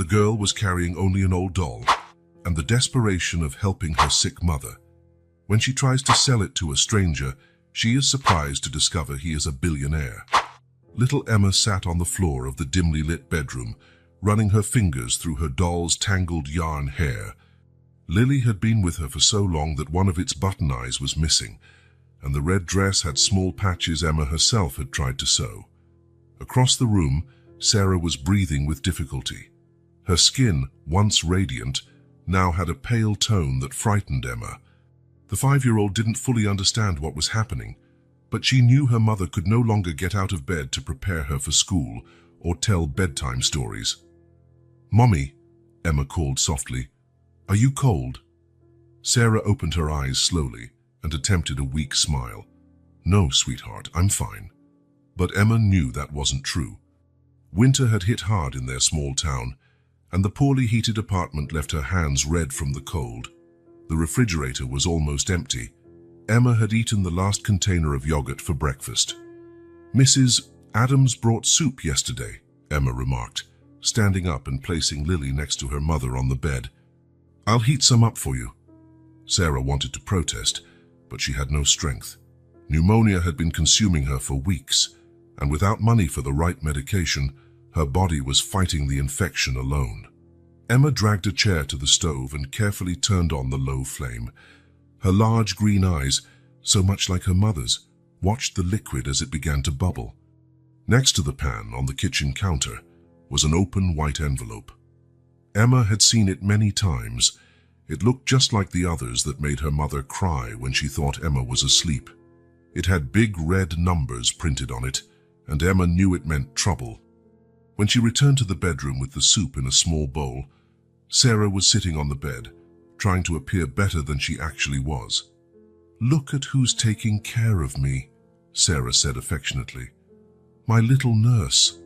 The girl was carrying only an old doll, and the desperation of helping her sick mother. When she tries to sell it to a stranger, she is surprised to discover he is a billionaire. Little Emma sat on the floor of the dimly lit bedroom, running her fingers through her doll's tangled yarn hair. Lily had been with her for so long that one of its button eyes was missing, and the red dress had small patches Emma herself had tried to sew. Across the room, Sarah was breathing with difficulty. Her skin, once radiant, now had a pale tone that frightened Emma. The 5-year-old didn't fully understand what was happening, but she knew her mother could no longer get out of bed to prepare her for school or tell bedtime stories. "Mommy," Emma called softly, "are you cold?" Sarah opened her eyes slowly and attempted a weak smile. "No, sweetheart, I'm fine." But Emma knew that wasn't true. Winter had hit hard in their small town, and the poorly heated apartment left her hands red from the cold. The refrigerator was almost empty. Emma had eaten the last container of yogurt for breakfast. "Mrs. Adams brought soup yesterday," Emma remarked, standing up and placing Lily next to her mother on the bed. "I'll heat some up for you." Sarah wanted to protest, but she had no strength. Pneumonia had been consuming her for weeks, and without money for the right medication, her body was fighting the infection alone. Emma dragged a chair to the stove and carefully turned on the low flame. Her large green eyes, so much like her mother's, watched the liquid as it began to bubble. Next to the pan on the kitchen counter was an open white envelope. Emma had seen it many times. It looked just like the others that made her mother cry when she thought Emma was asleep. It had big red numbers printed on it, and Emma knew it meant trouble. When she returned to the bedroom with the soup in a small bowl, Sarah was sitting on the bed, trying to appear better than she actually was. "Look at who's taking care of me," Sarah said affectionately. "My little nurse."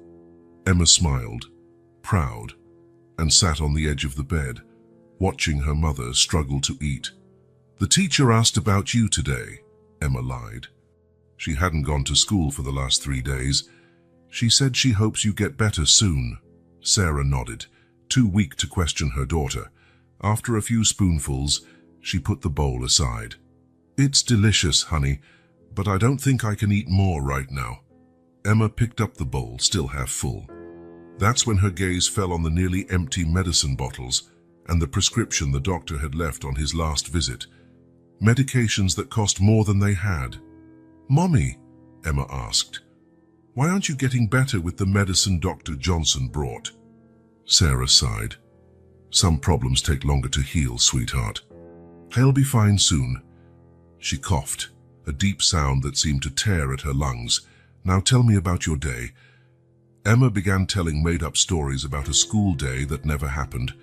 Emma smiled, proud, and sat on the edge of the bed, watching her mother struggle to eat. "The teacher asked about you today," Emma lied. She hadn't gone to school for the last 3 days. "She said she hopes you get better soon." Sarah nodded, too weak to question her daughter. After a few spoonfuls, she put the bowl aside. "It's delicious, honey, but I don't think I can eat more right now." Emma picked up the bowl, still half full. That's when her gaze fell on the nearly empty medicine bottles and the prescription the doctor had left on his last visit. Medications that cost more than they had. "Mommy," Emma asked, "why aren't you getting better with the medicine Dr. Johnson brought?" Sarah sighed. "Some problems take longer to heal, sweetheart. He'll be fine soon." She coughed, a deep sound that seemed to tear at her lungs. "Now tell me about your day." Emma began telling made-up stories about a school day that never happened.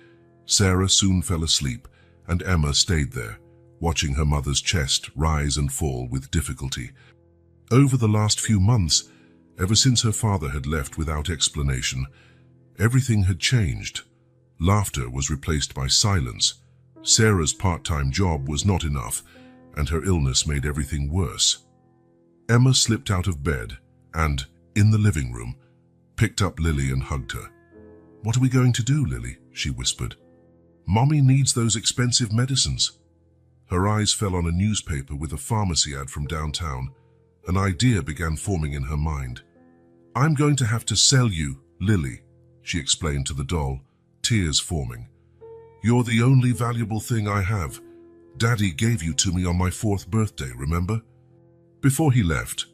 Sarah soon fell asleep, and Emma stayed there, watching her mother's chest rise and fall with difficulty. Over the last few months, ever since her father had left without explanation, everything had changed. Laughter was replaced by silence. Sarah's part-time job was not enough, and her illness made everything worse. Emma slipped out of bed and, in the living room, picked up Lily and hugged her. "What are we going to do, Lily?" she whispered. "Mommy needs those expensive medicines." Her eyes fell on a newspaper with a pharmacy ad from downtown. An idea began forming in her mind. "I'm going to have to sell you, Lily," she explained to the doll, tears forming. "You're the only valuable thing I have. Daddy gave you to me on my 4th birthday, remember?" Before he left,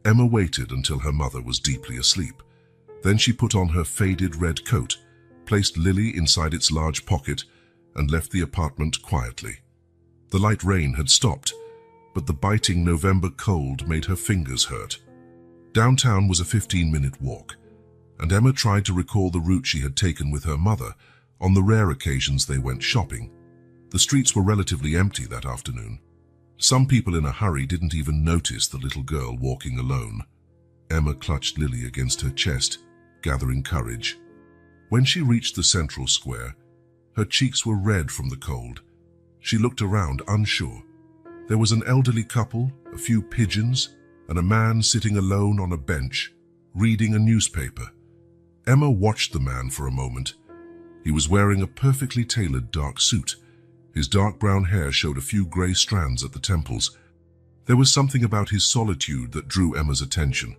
Emma waited until her mother was deeply asleep. Then she put on her faded red coat, placed Lily inside its large pocket, and left the apartment quietly. The light rain had stopped, but the biting November cold made her fingers hurt. Downtown was a 15-minute walk, and Emma tried to recall the route she had taken with her mother on the rare occasions they went shopping. The streets were relatively empty that afternoon. Some people in a hurry didn't even notice the little girl walking alone. Emma clutched Lily against her chest, gathering courage. When she reached the central square, her cheeks were red from the cold. She looked around, unsure. There was an elderly couple, a few pigeons, and a man sitting alone on a bench, reading a newspaper. Emma watched the man for a moment. He was wearing a perfectly tailored dark suit. His dark brown hair showed a few grey strands at the temples. There was something about his solitude that drew Emma's attention.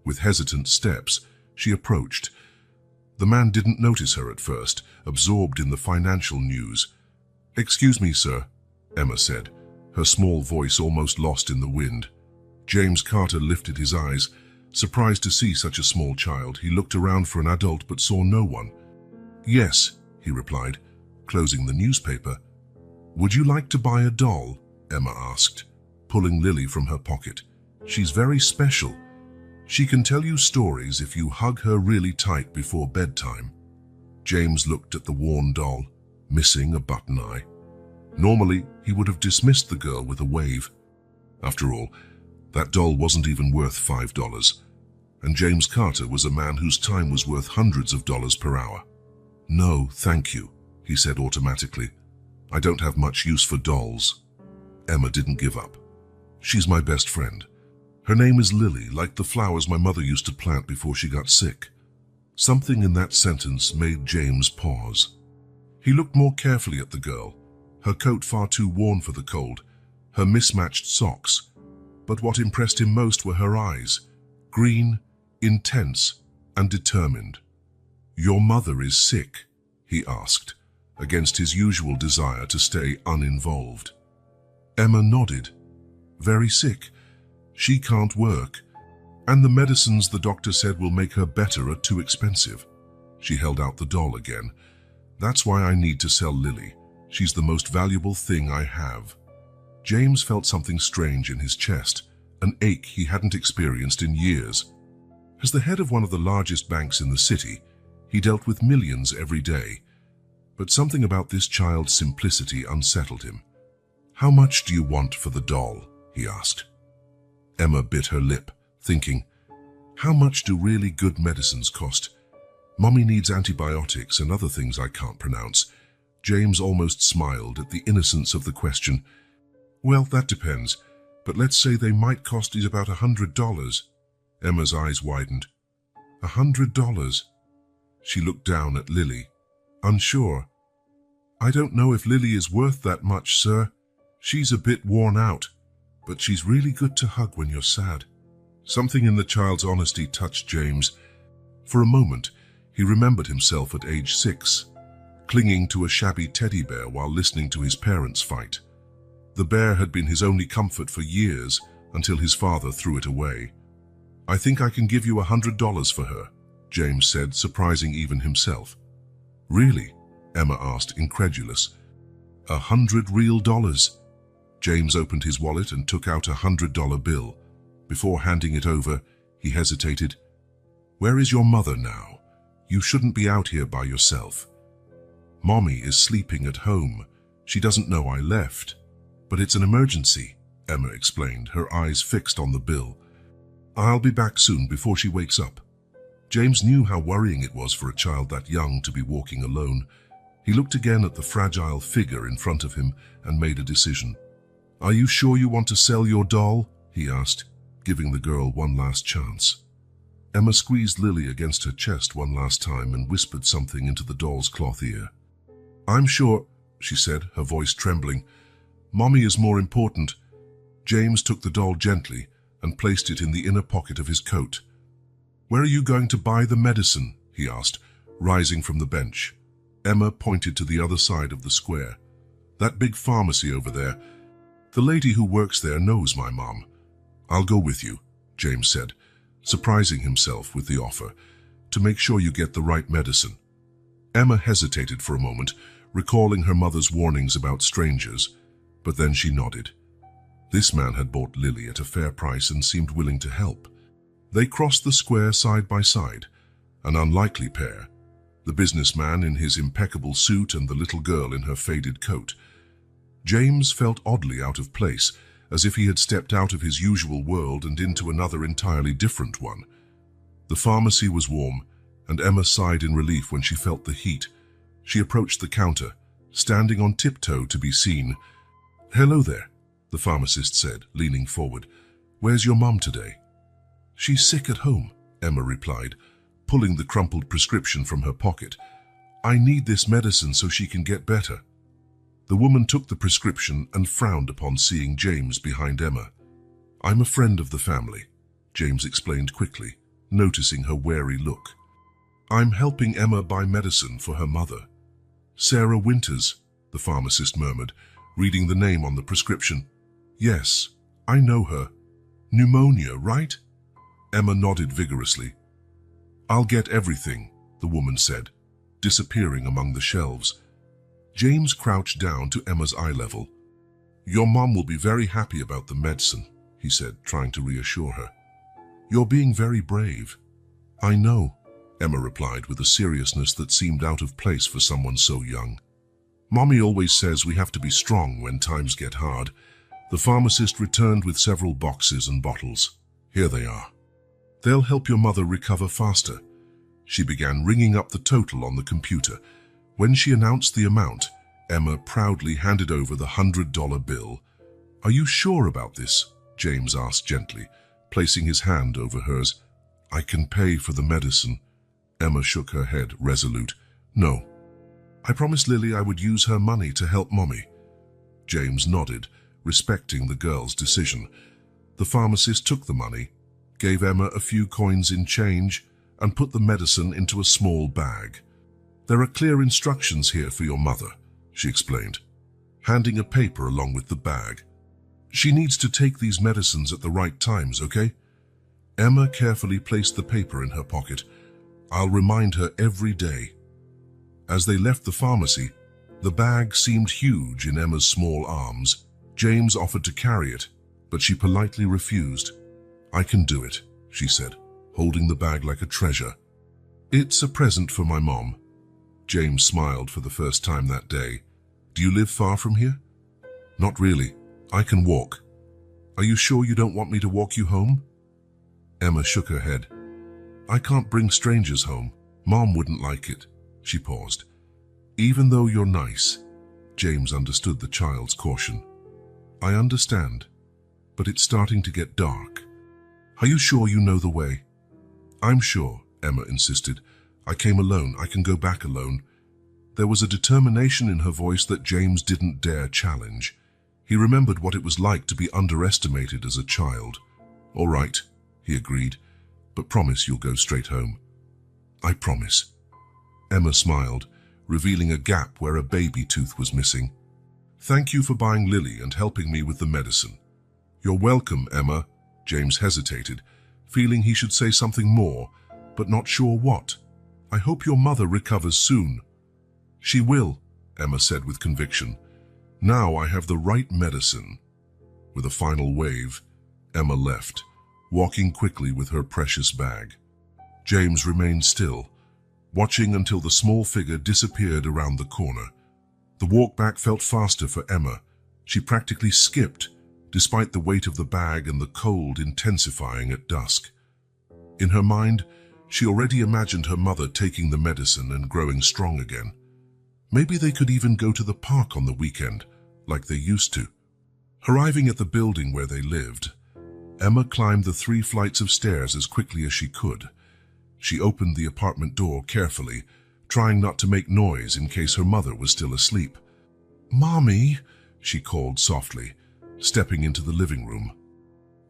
With hesitant steps, she approached. The man didn't notice her at first, absorbed in the financial news. "Excuse me, sir," Emma said, her small voice almost lost in the wind. James Carter lifted his eyes. Surprised to see such a small child, he looked around for an adult but saw no one. "Yes," he replied, closing the newspaper. "Would you like to buy a doll?" Emma asked, pulling Lily from her pocket. "She's very special. She can tell you stories if you hug her really tight before bedtime." James looked at the worn doll, missing a button eye. Normally, he would have dismissed the girl with a wave. After all, that doll wasn't even worth $5, and James Carter was a man whose time was worth hundreds of dollars per hour. "No, thank you," he said automatically. "I don't have much use for dolls." Emma didn't give up. "She's my best friend. Her name is Lily, like the flowers my mother used to plant before she got sick." Something in that sentence made James pause. He looked more carefully at the girl, her coat far too worn for the cold, her mismatched socks. But what impressed him most were her eyes, green, intense, and determined. "Your mother is sick?" he asked, against his usual desire to stay uninvolved. Emma nodded. "Very sick. She can't work, and the medicines the doctor said will make her better are too expensive." She held out the doll again. "That's why I need to sell Lily. She's the most valuable thing I have." James felt something strange in his chest, an ache he hadn't experienced in years. As the head of one of the largest banks in the city, he dealt with millions every day. But something about this child's simplicity unsettled him. "How much do you want for the doll?" he asked. Emma bit her lip, thinking, how much do really good medicines cost? Mommy needs antibiotics and other things I can't pronounce. James almost smiled at the innocence of the question. "Well, that depends, but let's say they might cost you about $100. Emma's eyes widened. $100? She looked down at Lily, unsure. "I don't know if Lily is worth that much, sir. She's a bit worn out, but she's really good to hug when you're sad." Something in the child's honesty touched James. For a moment, he remembered himself at age 6, clinging to a shabby teddy bear while listening to his parents fight. The bear had been his only comfort for years until his father threw it away. "I think I can give you $100 for her," James said, surprising even himself. "Really?" Emma asked, incredulous. $100 real dollars?" James opened his wallet and took out a $100 bill. Before handing it over, he hesitated. "Where is your mother now? You shouldn't be out here by yourself." "Mommy is sleeping at home. She doesn't know I left." "But it's an emergency," Emma explained, her eyes fixed on the bill. "I'll be back soon before she wakes up." James knew how worrying it was for a child that young to be walking alone. He looked again at the fragile figure in front of him and made a decision. "Are you sure you want to sell your doll?" he asked, giving the girl one last chance. Emma squeezed Lily against her chest one last time and whispered something into the doll's cloth ear. "I'm sure," she said, her voice trembling. "Mommy is more important." James took the doll gently and placed it in the inner pocket of his coat. "Where are you going to buy the medicine?" he asked, rising from the bench. Emma pointed to the other side of the square. "That big pharmacy over there. The lady who works there knows my mom." "I'll go with you," James said, surprising himself with the offer, "to make sure you get the right medicine." Emma hesitated for a moment, recalling her mother's warnings about strangers, but then she nodded. This man had bought Lily at a fair price and seemed willing to help. They crossed the square side by side, an unlikely pair, the businessman in his impeccable suit and the little girl in her faded coat. James felt oddly out of place, as if he had stepped out of his usual world and into another entirely different one. The pharmacy was warm, and Emma sighed in relief when she felt the heat. She approached the counter, standing on tiptoe to be seen. "Hello there," the pharmacist said, leaning forward. "Where's your mom today?" "She's sick at home," Emma replied, pulling the crumpled prescription from her pocket. I need this medicine so she can get better. The woman took the prescription and frowned upon seeing James behind Emma. I'm a friend of the family, James explained quickly, noticing her wary look. I'm helping Emma buy medicine for her mother. Sarah Winters, the pharmacist murmured, reading the name on the prescription. Yes, I know her. Pneumonia, right? Emma nodded vigorously. I'll get everything, the woman said, disappearing among the shelves. James crouched down to Emma's eye level. Your mom will be very happy about the medicine, he said, trying to reassure her. You're being very brave. I know, Emma replied with a seriousness that seemed out of place for someone so young. Mommy always says we have to be strong when times get hard. The pharmacist returned with several boxes and bottles. Here they are. They'll help your mother recover faster. She began ringing up the total on the computer. When she announced the amount, Emma proudly handed over the $100 bill. Are you sure about this? James asked gently, placing his hand over hers. I can pay for the medicine. Emma shook her head, resolute. No. I promised Lily I would use her money to help Mommy. James nodded, respecting the girl's decision. The pharmacist took the money, gave Emma a few coins in change, and put the medicine into a small bag. There are clear instructions here for your mother, she explained, handing a paper along with the bag. She needs to take these medicines at the right times, okay? Emma carefully placed the paper in her pocket. I'll remind her every day. As they left the pharmacy, the bag seemed huge in Emma's small arms. James offered to carry it, but she politely refused. I can do it, she said, holding the bag like a treasure. It's a present for my mom. James smiled for the first time that day. Do you live far from here? Not really. I can walk. Are you sure you don't want me to walk you home? Emma shook her head. I can't bring strangers home. Mom wouldn't like it. She paused. Even though you're nice, James understood the child's caution. I understand, but it's starting to get dark. Are you sure you know the way? I'm sure, Emma insisted. I came alone. I can go back alone. There was a determination in her voice that James didn't dare challenge. He remembered what it was like to be underestimated as a child. All right, he agreed, but promise you'll go straight home. I promise. Emma smiled, revealing a gap where a baby tooth was missing. Thank you for buying Lily and helping me with the medicine. You're welcome, Emma. James hesitated, feeling he should say something more, but not sure what. I hope your mother recovers soon. She will, Emma said with conviction. Now I have the right medicine. With a final wave, Emma left, walking quickly with her precious bag. James remained still, watching until the small figure disappeared around the corner. The walk back felt faster for Emma. She practically skipped, despite the weight of the bag and the cold intensifying at dusk. In her mind, she already imagined her mother taking the medicine and growing strong again. Maybe they could even go to the park on the weekend, like they used to. Arriving at the building where they lived, Emma climbed the 3 flights of stairs as quickly as she could. She opened the apartment door carefully, trying not to make noise in case her mother was still asleep. "Mommy," she called softly, stepping into the living room.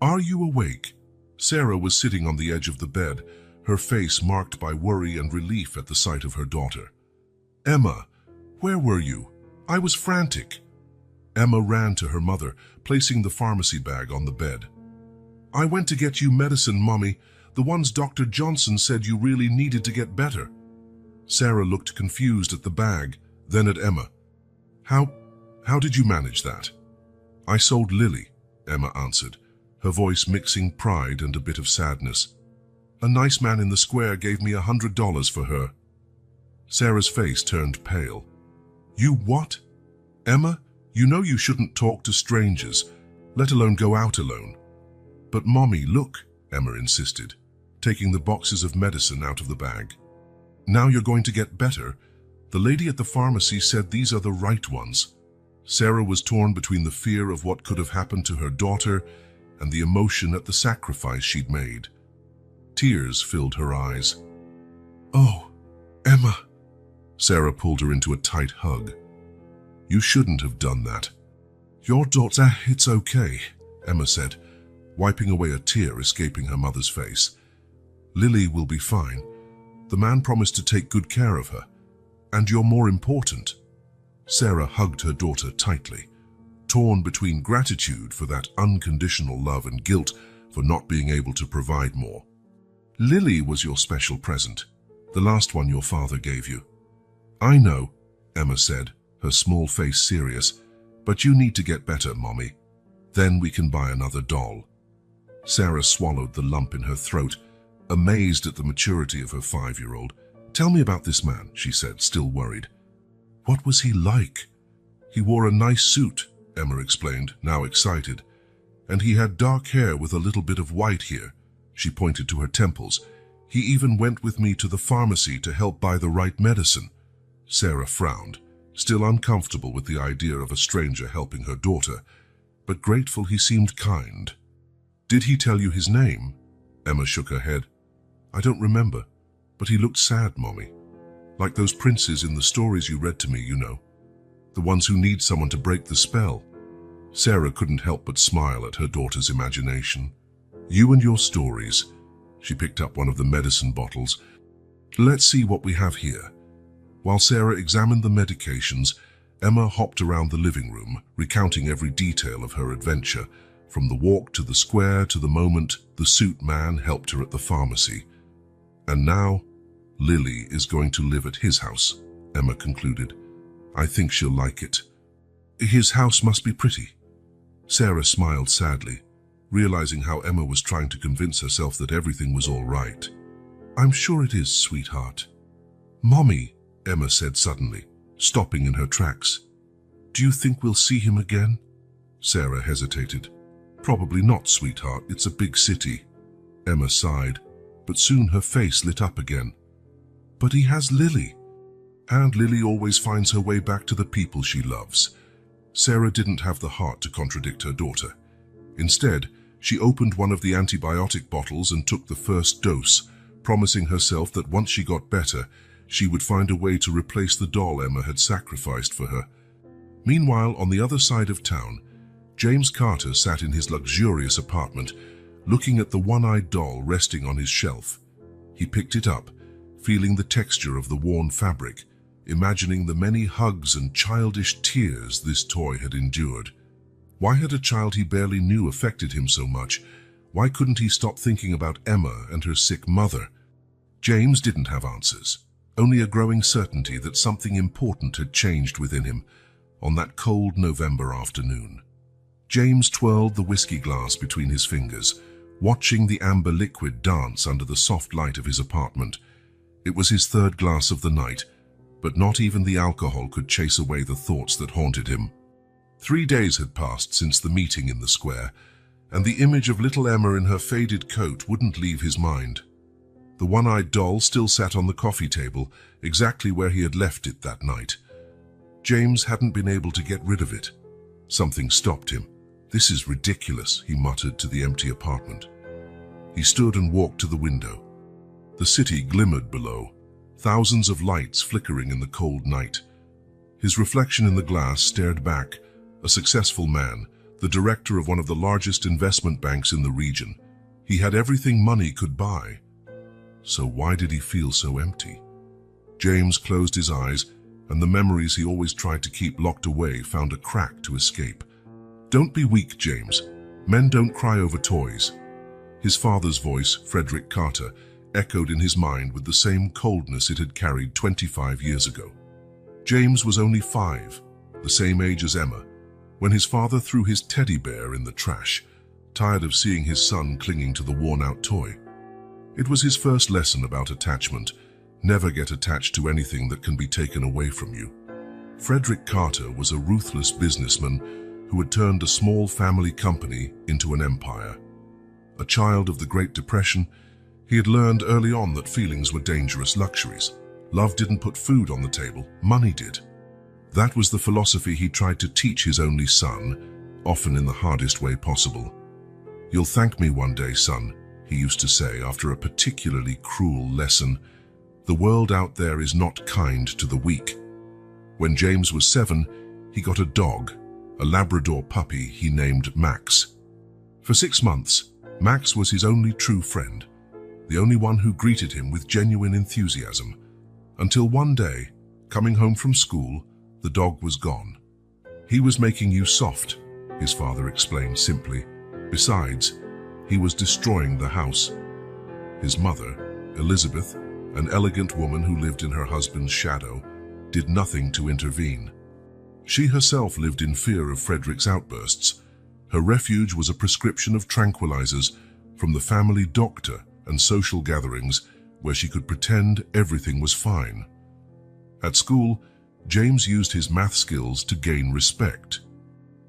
"Are you awake?" Sarah was sitting on the edge of the bed, her face marked by worry and relief at the sight of her daughter. "Emma, where were you? I was frantic." Emma ran to her mother, placing the pharmacy bag on the bed. "I went to get you medicine, Mommy. The ones Dr. Johnson said you really needed to get better." Sarah looked confused at the bag, then at Emma. How did you manage that?" "I sold Lily," Emma answered, her voice mixing pride and a bit of sadness. "A nice man in the square gave me $100 for her." Sarah's face turned pale. "You what? Emma, you know you shouldn't talk to strangers, let alone go out alone." "But Mommy, look," Emma insisted, taking the boxes of medicine out of the bag. "Now you're going to get better. The lady at the pharmacy said these are the right ones." Sarah was torn between the fear of what could have happened to her daughter and the emotion at the sacrifice she'd made. Tears filled her eyes. "Oh, Emma," Sarah pulled her into a tight hug. You shouldn't have done that. Your daughter, it's okay, Emma said, wiping away a tear escaping her mother's face. Lily will be fine. The man promised to take good care of her. And you're more important. Sarah hugged her daughter tightly, torn between gratitude for that unconditional love and guilt for not being able to provide more. Lily was your special present, the last one your father gave you. I know, Emma said, her small face serious, but you need to get better, Mommy. Then we can buy another doll. Sarah swallowed the lump in her throat, amazed at the maturity of her 5-year-old. Tell me about this man, she said, still worried. What was he like? He wore a nice suit, Emma explained, now excited. And he had dark hair with a little bit of white here. She pointed to her temples. He even went with me to the pharmacy to help buy the right medicine. Sarah frowned, still uncomfortable with the idea of a stranger helping her daughter, but grateful he seemed kind. Did he tell you his name? Emma shook her head. I don't remember, but he looked sad, Mommy. Like those princes in the stories you read to me, you know. The ones who need someone to break the spell. Sarah couldn't help but smile at her daughter's imagination. You and your stories. She picked up one of the medicine bottles. Let's see what we have here. While Sarah examined the medications, Emma hopped around the living room, recounting every detail of her adventure, from the walk to the square to the moment the suit man helped her at the pharmacy. And now, Lily is going to live at his house, Emma concluded. I think she'll like it. His house must be pretty. Sarah smiled sadly, realizing how Emma was trying to convince herself that everything was all right. I'm sure it is, sweetheart. Mommy, Emma said suddenly, stopping in her tracks. Do you think we'll see him again? Sarah hesitated. Probably not, sweetheart. It's a big city. Emma sighed, but soon her face lit up again. But he has Lily. And Lily always finds her way back to the people she loves. Sarah didn't have the heart to contradict her daughter. Instead, she opened one of the antibiotic bottles and took the first dose, promising herself that once she got better, she would find a way to replace the doll Emma had sacrificed for her. Meanwhile, on the other side of town, James Carter sat in his luxurious apartment, looking at the one-eyed doll resting on his shelf. He picked it up, feeling the texture of the worn fabric, imagining the many hugs and childish tears this toy had endured. Why had a child he barely knew affected him so much? Why couldn't he stop thinking about Emma and her sick mother? James didn't have answers, only a growing certainty that something important had changed within him on that cold November afternoon. James twirled the whiskey glass between his fingers, watching the amber liquid dance under the soft light of his apartment. It was his third glass of the night, but not even the alcohol could chase away the thoughts that haunted him. 3 days had passed since the meeting in the square, and the image of little Emma in her faded coat wouldn't leave his mind. The one-eyed doll still sat on the coffee table, exactly where he had left it that night. James hadn't been able to get rid of it. Something stopped him. This is ridiculous, he muttered to the empty apartment. He stood and walked to the window. The city glimmered below, thousands of lights flickering in the cold night. His reflection in the glass stared back, a successful man, the director of one of the largest investment banks in the region. He had everything money could buy. So why did he feel so empty? James closed his eyes, and the memories he always tried to keep locked away found a crack to escape. Don't be weak, James. Men don't cry over toys. His father's voice, Frederick Carter, echoed in his mind with the same coldness it had carried 25 years ago. James was only 5, the same age as Emma, when his father threw his teddy bear in the trash, tired of seeing his son clinging to the worn-out toy. It was his first lesson about attachment. Never get attached to anything that can be taken away from you. Frederick Carter was a ruthless businessman who had turned a small family company into an empire. A child of the Great Depression, he had learned early on that feelings were dangerous luxuries. Love didn't put food on the table, money did. That was the philosophy he tried to teach his only son, often in the hardest way possible. You'll thank me one day, son, he used to say after a particularly cruel lesson. The world out there is not kind to the weak. When James was 7, he got a dog, a Labrador puppy he named Max. For 6 months, Max was his only true friend, the only one who greeted him with genuine enthusiasm, until one day, coming home from school, the dog was gone. "He was making you soft," his father explained simply. "Besides, he was destroying the house." His mother, Elizabeth, an elegant woman who lived in her husband's shadow, did nothing to intervene. She herself lived in fear of Frederick's outbursts. Her refuge was a prescription of tranquilizers from the family doctor and social gatherings where she could pretend everything was fine. At school, James used his math skills to gain respect.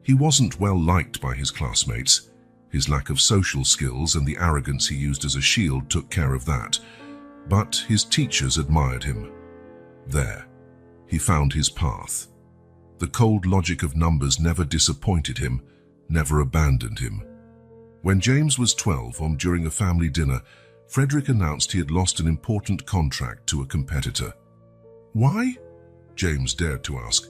He wasn't well liked by his classmates. His lack of social skills and the arrogance he used as a shield took care of that. But his teachers admired him. There, he found his path. The cold logic of numbers never disappointed him, never abandoned him. When James was 12, during a family dinner, Frederick announced he had lost an important contract to a competitor. "Why?" James dared to ask.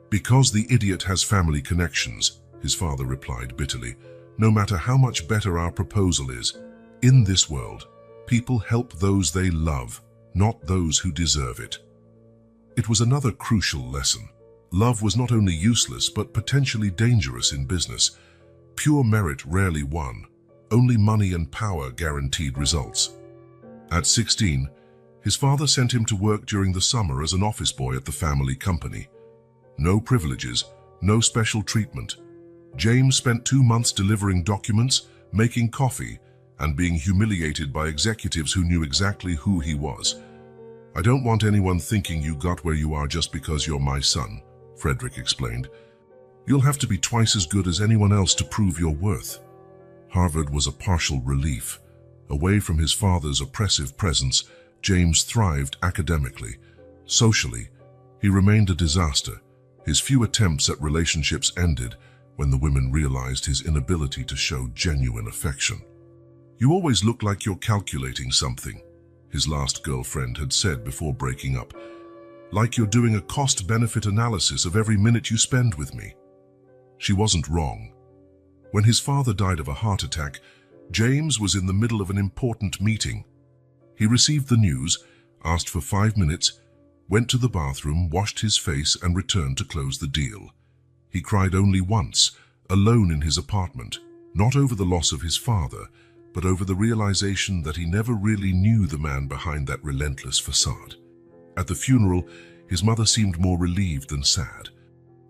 "Because the idiot has family connections," his father replied bitterly. "No matter how much better our proposal is, in this world, people help those they love, not those who deserve it." It was another crucial lesson. Love was not only useless but potentially dangerous in business. Pure merit rarely won. Only money and power guaranteed results. At 16, his father sent him to work during the summer as an office boy at the family company. No privileges, no special treatment. James spent 2 months delivering documents, making coffee, and being humiliated by executives who knew exactly who he was. "I don't want anyone thinking you got where you are just because you're my son," Frederick explained. "You'll have to be twice as good as anyone else to prove your worth." Harvard was a partial relief. Away from his father's oppressive presence, James thrived academically. Socially, he remained a disaster. His few attempts at relationships ended when the women realized his inability to show genuine affection. "You always look like you're calculating something," his last girlfriend had said before breaking up. "Like you're doing a cost-benefit analysis of every minute you spend with me." She wasn't wrong. When his father died of a heart attack, James was in the middle of an important meeting. He received the news, asked for 5 minutes, went to the bathroom, washed his face, and returned to close the deal. He cried only once, alone in his apartment, not over the loss of his father, but over the realization that he never really knew the man behind that relentless facade. At the funeral, his mother seemed more relieved than sad.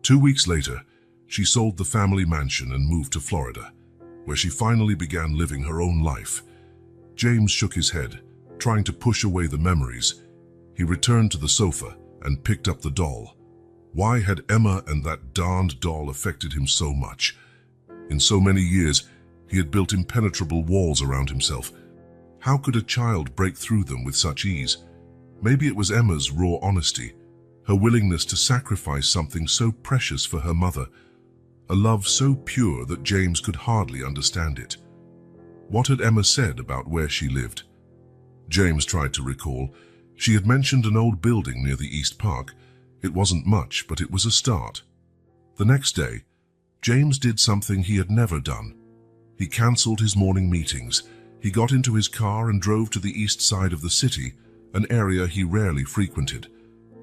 2 weeks later, she sold the family mansion and moved to Florida, where she finally began living her own life. James shook his head, trying to push away the memories. He returned to the sofa and picked up the doll. Why had Emma and that darned doll affected him so much? In so many years, he had built impenetrable walls around himself. How could a child break through them with such ease? Maybe it was Emma's raw honesty, her willingness to sacrifice something so precious for her mother, a love so pure that James could hardly understand it. What had Emma said about where she lived? James tried to recall. She had mentioned an old building near the East Park. It wasn't much, but it was a start. The next day, James did something he had never done. He cancelled his morning meetings. He got into his car and drove to the east side of the city, an area he rarely frequented.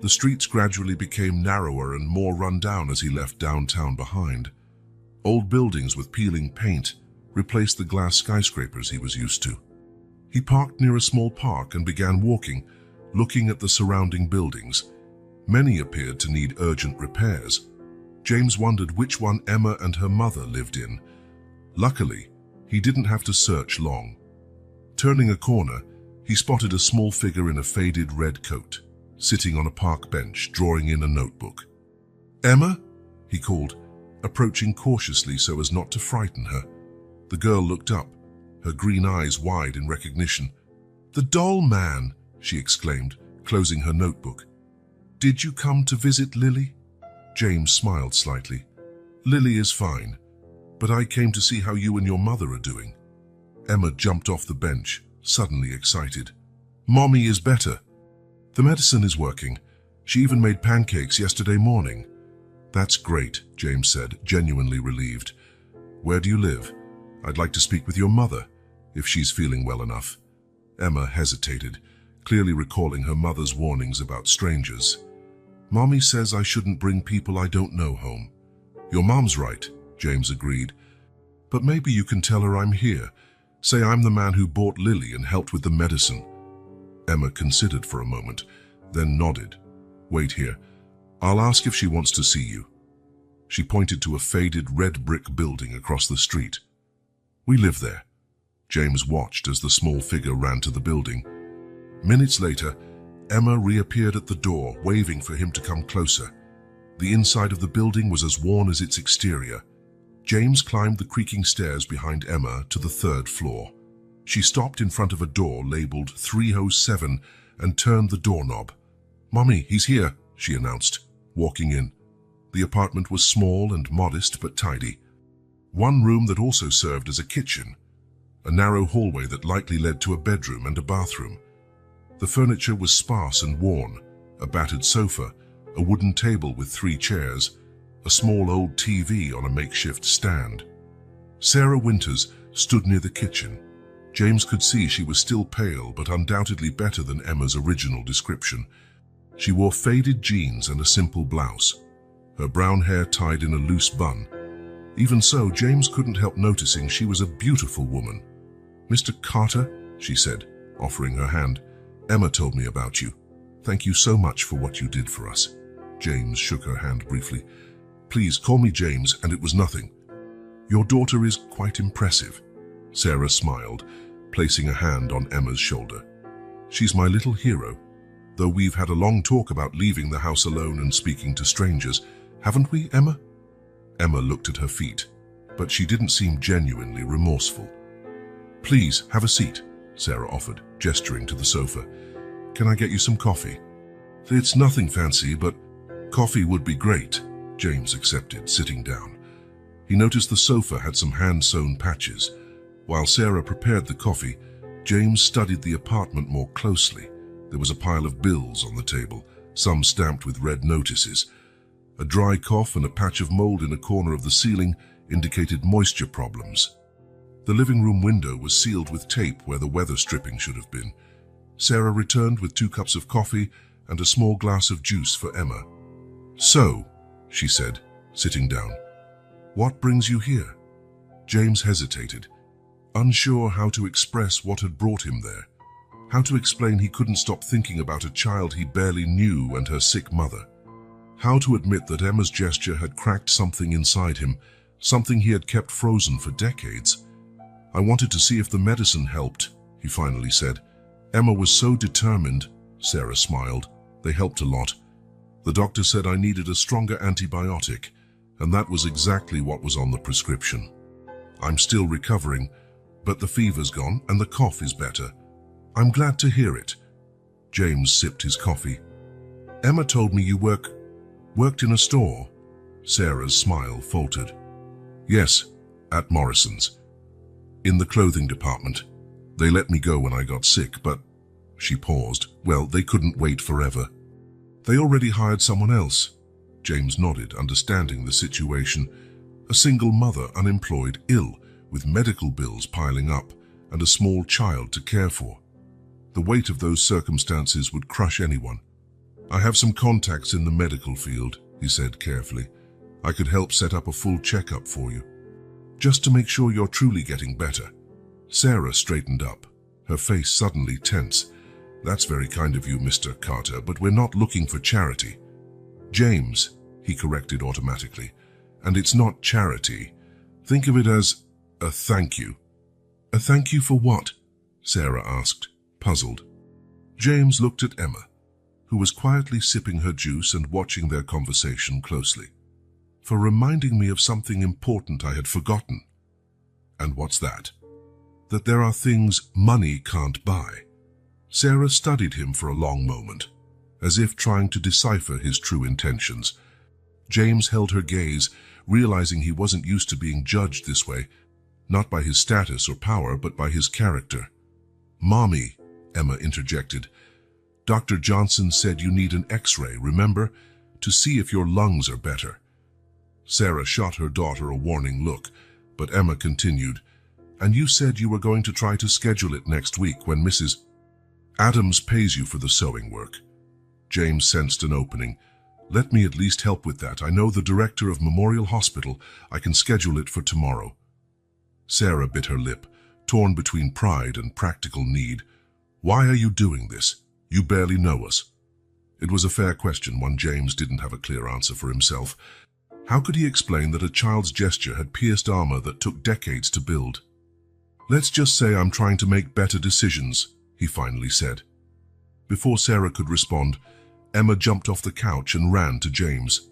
The streets gradually became narrower and more run down as he left downtown behind. Old buildings with peeling paint replaced the glass skyscrapers he was used to. He parked near a small park and began walking, looking at the surrounding buildings. Many appeared to need urgent repairs. James wondered which one Emma and her mother lived in. Luckily, he didn't have to search long. Turning a corner, he spotted a small figure in a faded red coat, sitting on a park bench, drawing in a notebook. "Emma?" he called, approaching cautiously so as not to frighten her. The girl looked up, her green eyes wide in recognition. "The doll man!" she exclaimed, closing her notebook. "Did you come to visit Lily?" James smiled slightly. "Lily is fine, but I came to see how you and your mother are doing." Emma jumped off the bench, suddenly excited. "Mommy is better." The medicine is working. She even made pancakes yesterday morning. That's great, James said, genuinely relieved. Where do you live? I'd like to speak with your mother, if she's feeling well enough. Emma hesitated, clearly recalling her mother's warnings about strangers. Mommy says I shouldn't bring people I don't know home. Your mom's right, James agreed. But maybe you can tell her I'm here. Say I'm the man who bought Lily and helped with the medicine. Emma considered for a moment, then nodded. Wait here. I'll ask if she wants to see you. She pointed to a faded red brick building across the street. We live there. James watched as the small figure ran to the building. Minutes later, Emma reappeared at the door, waving for him to come closer. The inside of the building was as worn as its exterior. James climbed the creaking stairs behind Emma to the 3rd floor. She stopped in front of a door labeled 307 and turned the doorknob. Mommy, he's here, she announced, walking in. The apartment was small and modest but tidy. One room that also served as a kitchen. A narrow hallway that likely led to a bedroom and a bathroom. The furniture was sparse and worn, a battered sofa, a wooden table with 3 chairs, a small old TV on a makeshift stand. Sarah Winters stood near the kitchen. James could see she was still pale, but undoubtedly better than Emma's original description. She wore faded jeans and a simple blouse, her brown hair tied in a loose bun. Even so, James couldn't help noticing she was a beautiful woman. Mr. Carter, she said, offering her hand, Emma told me about you. Thank you so much for what you did for us. James shook her hand briefly. Please call me James, and it was nothing. Your daughter is quite impressive. Sarah smiled, placing a hand on Emma's shoulder. She's my little hero, though we've had a long talk about leaving the house alone and speaking to strangers. Haven't we, Emma? Emma looked at her feet, but she didn't seem genuinely remorseful. Please, have a seat, Sarah offered, gesturing to the sofa. Can I get you some coffee? It's nothing fancy, but coffee would be great, James accepted, sitting down. He noticed the sofa had some hand-sewn patches. While Sarah prepared the coffee, James studied the apartment more closely. There was a pile of bills on the table, some stamped with red notices. A dry cough and a patch of mold in a corner of the ceiling indicated moisture problems. The living room window was sealed with tape where the weather stripping should have been. Sarah returned with 2 cups of coffee and a small glass of juice for Emma. So, she said, sitting down, what brings you here? James hesitated, unsure how to express what had brought him there, how to explain he couldn't stop thinking about a child he barely knew and her sick mother, how to admit that Emma's gesture had cracked something inside him, something he had kept frozen for decades. I wanted to see if the medicine helped, he finally said. Emma was so determined, Sarah smiled. They helped a lot. The doctor said I needed a stronger antibiotic, and that was exactly what was on the prescription. I'm still recovering, but the fever's gone and the cough is better. I'm glad to hear it. James sipped his coffee. Emma told me you worked in a store. Sarah's smile faltered. Yes, at Morrison's. In the clothing department. They let me go when I got sick, but... She paused. Well, they couldn't wait forever. They already hired someone else. James nodded, understanding the situation. A single mother, unemployed, ill, with medical bills piling up, and a small child to care for. The weight of those circumstances would crush anyone. I have some contacts in the medical field, he said carefully. I could help set up a full checkup for you. Just to make sure you're truly getting better. Sarah straightened up, her face suddenly tense. That's very kind of you, Mr. Carter, but we're not looking for charity. James, he corrected automatically. And it's not charity. Think of it as a thank you. A thank you for what? Sarah asked, puzzled. James looked at Emma, who was quietly sipping her juice and watching their conversation closely. For reminding me of something important I had forgotten. And what's that? That there are things money can't buy. Sarah studied him for a long moment, as if trying to decipher his true intentions. James held her gaze, realizing he wasn't used to being judged this way, not by his status or power, but by his character. Mommy, Emma interjected, Dr. Johnson said you need an X-ray, remember? To see if your lungs are better. Sarah shot her daughter a warning look, but Emma continued, and you said you were going to try to schedule it next week when Mrs. Adams pays you for the sewing work. James sensed an opening. Let me at least help with that. I know the director of Memorial Hospital. I can schedule it for tomorrow. Sarah bit her lip, torn between pride and practical need. Why are you doing this? You barely know us. It was a fair question, one James didn't have a clear answer for himself. How could he explain that a child's gesture had pierced armor that took decades to build? Let's just say I'm trying to make better decisions, he finally said. Before Sarah could respond, Emma jumped off the couch and ran to James.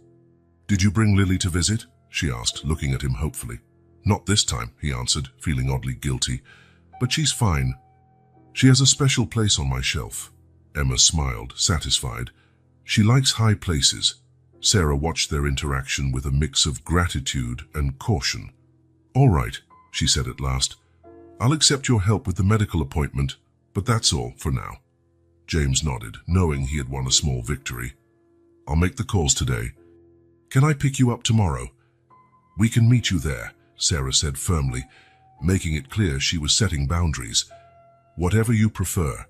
Did you bring Lily to visit? She asked, looking at him hopefully. Not this time, he answered, feeling oddly guilty. But she's fine. She has a special place on my shelf. Emma smiled, satisfied. She likes high places. Sarah watched their interaction with a mix of gratitude and caution. All right, she said at last. I'll accept your help with the medical appointment, but that's all for now. James nodded, knowing he had won a small victory. I'll make the calls today. Can I pick you up tomorrow? We can meet you there, Sarah said firmly, making it clear she was setting boundaries. Whatever you prefer.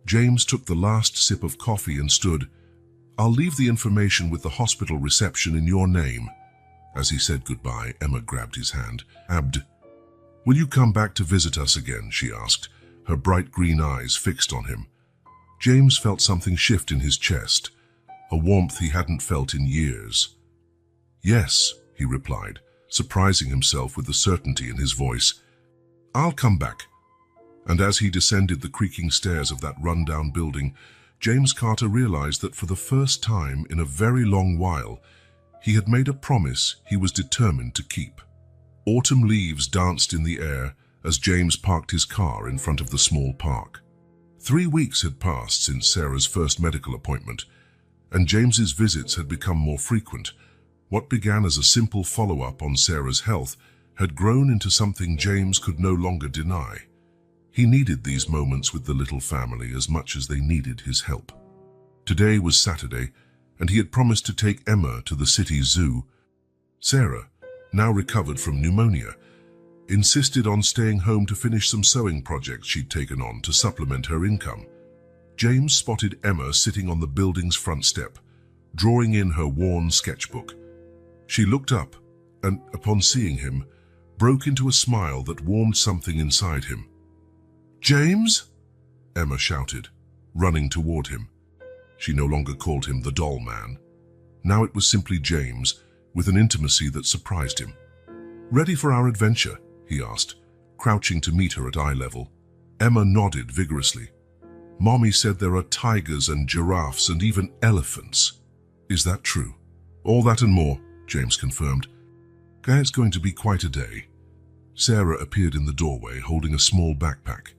James took the last sip of coffee and stood. I'll leave the information with the hospital reception in your name. As he said goodbye, Emma grabbed his hand. Will you come back to visit us again? She asked, her bright green eyes fixed on him. James felt something shift in his chest, a warmth he hadn't felt in years. Yes, he replied, surprising himself with the certainty in his voice. I'll come back. And as he descended the creaking stairs of that rundown building, James Carter realized that for the first time in a very long while, he had made a promise he was determined to keep. Autumn leaves danced in the air as James parked his car in front of the small park. 3 weeks had passed since Sarah's first medical appointment, and James's visits had become more frequent. What began as a simple follow-up on Sarah's health had grown into something James could no longer deny. He needed these moments with the little family as much as they needed his help. Today was Saturday, and he had promised to take Emma to the city zoo. Sarah, now recovered from pneumonia, insisted on staying home to finish some sewing projects she'd taken on to supplement her income. James spotted Emma sitting on the building's front step, drawing in her worn sketchbook. She looked up and, upon seeing him, broke into a smile that warmed something inside him. James? Emma shouted, running toward him. She no longer called him the doll man. Now it was simply James, with an intimacy that surprised him. Ready for our adventure? He asked, crouching to meet her at eye level. Emma nodded vigorously. Mommy said there are tigers and giraffes and even elephants. Is that true? All that and more, James confirmed. It's going to be quite a day. Sarah appeared in the doorway holding a small backpack.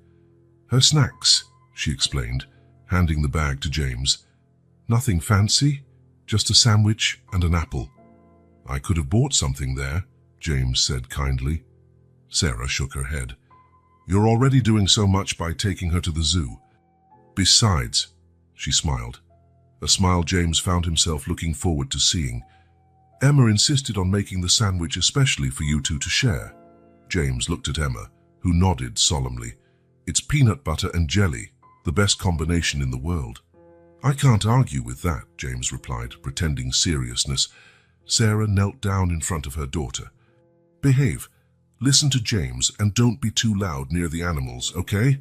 Her snacks, she explained, handing the bag to James. Nothing fancy, just a sandwich and an apple. I could have bought something there, James said kindly. Sarah shook her head. You're already doing so much by taking her to the zoo. Besides, she smiled, a smile James found himself looking forward to seeing. Emma insisted on making the sandwich especially for you two to share. James looked at Emma, who nodded solemnly. It's peanut butter and jelly, the best combination in the world. I can't argue with that, James replied, pretending seriousness. Sarah knelt down in front of her daughter. Behave. Listen to James and don't be too loud near the animals, okay?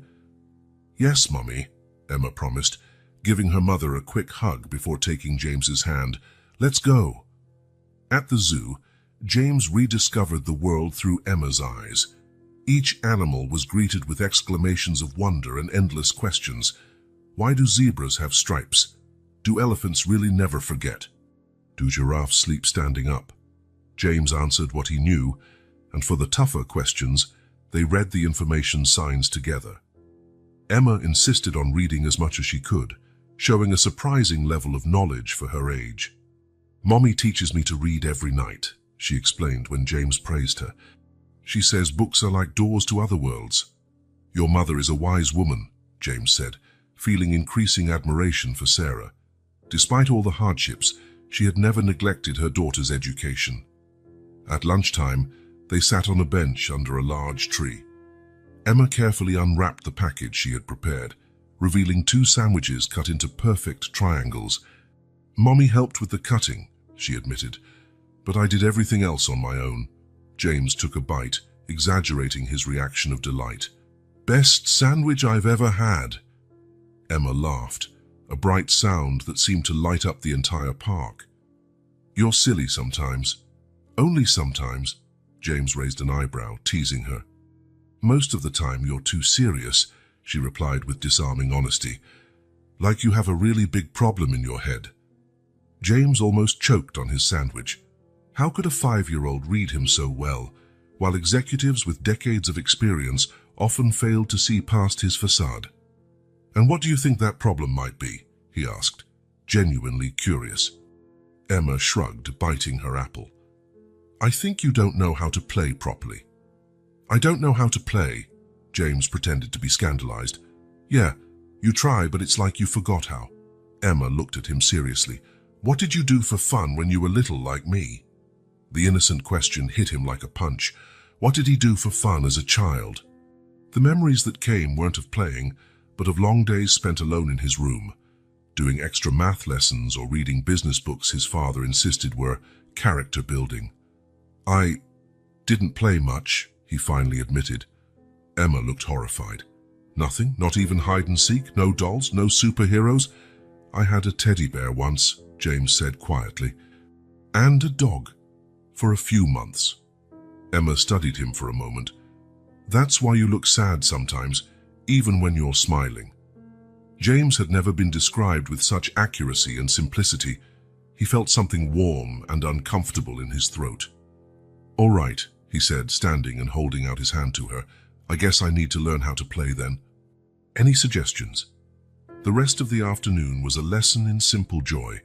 Yes, Mummy, Emma promised, giving her mother a quick hug before taking James's hand. Let's go. At the zoo, James rediscovered the world through Emma's eyes. Each animal was greeted with exclamations of wonder and endless questions. Why do zebras have stripes? Do elephants really never forget? Do giraffes sleep standing up? James answered what he knew, and for the tougher questions, they read the information signs together. Emma insisted on reading as much as she could, showing a surprising level of knowledge for her age. Mommy teaches me to read every night, she explained when James praised her. She says books are like doors to other worlds. Your mother is a wise woman, James said, feeling increasing admiration for Sarah. Despite all the hardships, she had never neglected her daughter's education. At lunchtime, they sat on a bench under a large tree. Emma carefully unwrapped the package she had prepared, revealing 2 sandwiches cut into perfect triangles. "Mommy helped with the cutting," she admitted, "but I did everything else on my own." James took a bite, exaggerating his reaction of delight. "Best sandwich I've ever had." Emma laughed, a bright sound that seemed to light up the entire park. "You're silly sometimes." "Only sometimes." James raised an eyebrow, teasing her. "Most of the time you're too serious," she replied with disarming honesty. "Like you have a really big problem in your head." James almost choked on his sandwich. How could a 5-year-old read him so well, while executives with decades of experience often failed to see past his facade? "And what do you think that problem might be?" he asked, genuinely curious. Emma shrugged, biting her apple. "I think you don't know how to play properly." "I don't know how to play?" James pretended to be scandalized. "Yeah, you try, but it's like you forgot how." Emma looked at him seriously. "What did you do for fun when you were little like me?" The innocent question hit him like a punch. What did he do for fun as a child? The memories that came weren't of playing, but of long days spent alone in his room, doing extra math lessons or reading business books his father insisted were character building. "I didn't play much," he finally admitted. Emma looked horrified. "Nothing? Not even hide and seek? No dolls? No superheroes?" "I had a teddy bear once," James said quietly. "And a dog. For a few months." Emma studied him for a moment. "That's why you look sad sometimes, even when you're smiling." James had never been described with such accuracy and simplicity. He felt something warm and uncomfortable in his throat. "All right," he said, standing and holding out his hand to her. "I guess I need to learn how to play then. Any suggestions?" The rest of the afternoon was a lesson in simple joy.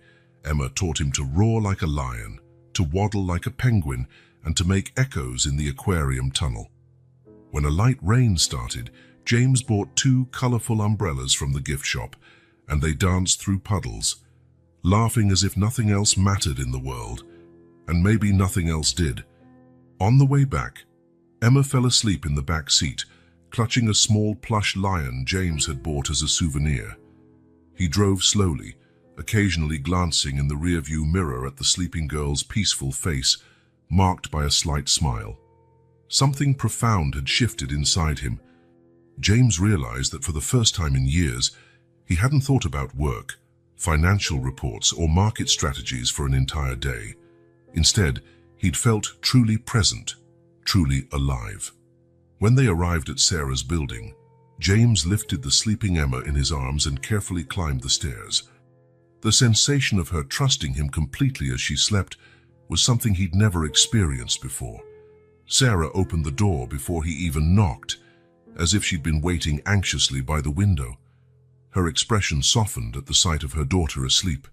Emma taught him to roar like a lion, to waddle like a penguin, and to make echoes in the aquarium tunnel. When a light rain started, James bought 2 colorful umbrellas from the gift shop, and they danced through puddles, laughing as if nothing else mattered in the world, and maybe nothing else did. On the way back, Emma fell asleep in the back seat, clutching a small plush lion James had bought as a souvenir. He drove slowly, occasionally glancing in the rearview mirror at the sleeping girl's peaceful face, marked by a slight smile. Something profound had shifted inside him. James realized that for the first time in years, he hadn't thought about work, financial reports, or market strategies for an entire day. Instead, he'd felt truly present, truly alive. When they arrived at Sarah's building, James lifted the sleeping Emma in his arms and carefully climbed the stairs. The sensation of her trusting him completely as she slept was something he'd never experienced before. Sarah opened the door before he even knocked, as if she'd been waiting anxiously by the window. Her expression softened at the sight of her daughter asleep.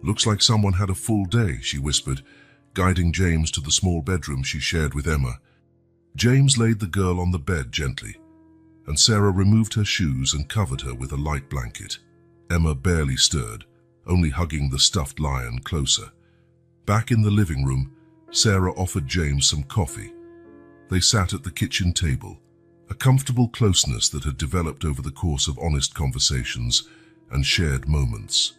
"Looks like someone had a full day," she whispered, guiding James to the small bedroom she shared with Emma. James laid the girl on the bed gently, and Sarah removed her shoes and covered her with a light blanket. Emma barely stirred, only hugging the stuffed lion closer. Back in the living room, Sarah offered James some coffee. They sat at the kitchen table, a comfortable closeness that had developed over the course of honest conversations and shared moments.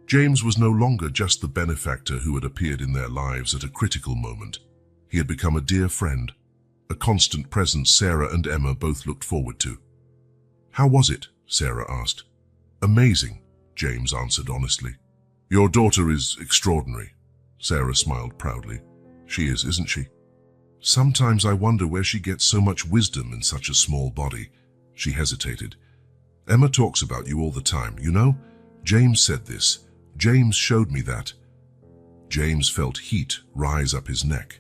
James was no longer just the benefactor who had appeared in their lives at a critical moment. He had become a dear friend, a constant presence Sarah and Emma both looked forward to. "How was it?" Sarah asked. "Amazing," James answered honestly. "Your daughter is extraordinary," Sarah smiled proudly. "She is, isn't she? Sometimes I wonder where she gets so much wisdom in such a small body." She hesitated. "Emma talks about you all the time, you know? James said this. James showed me that." James felt heat rise up his neck.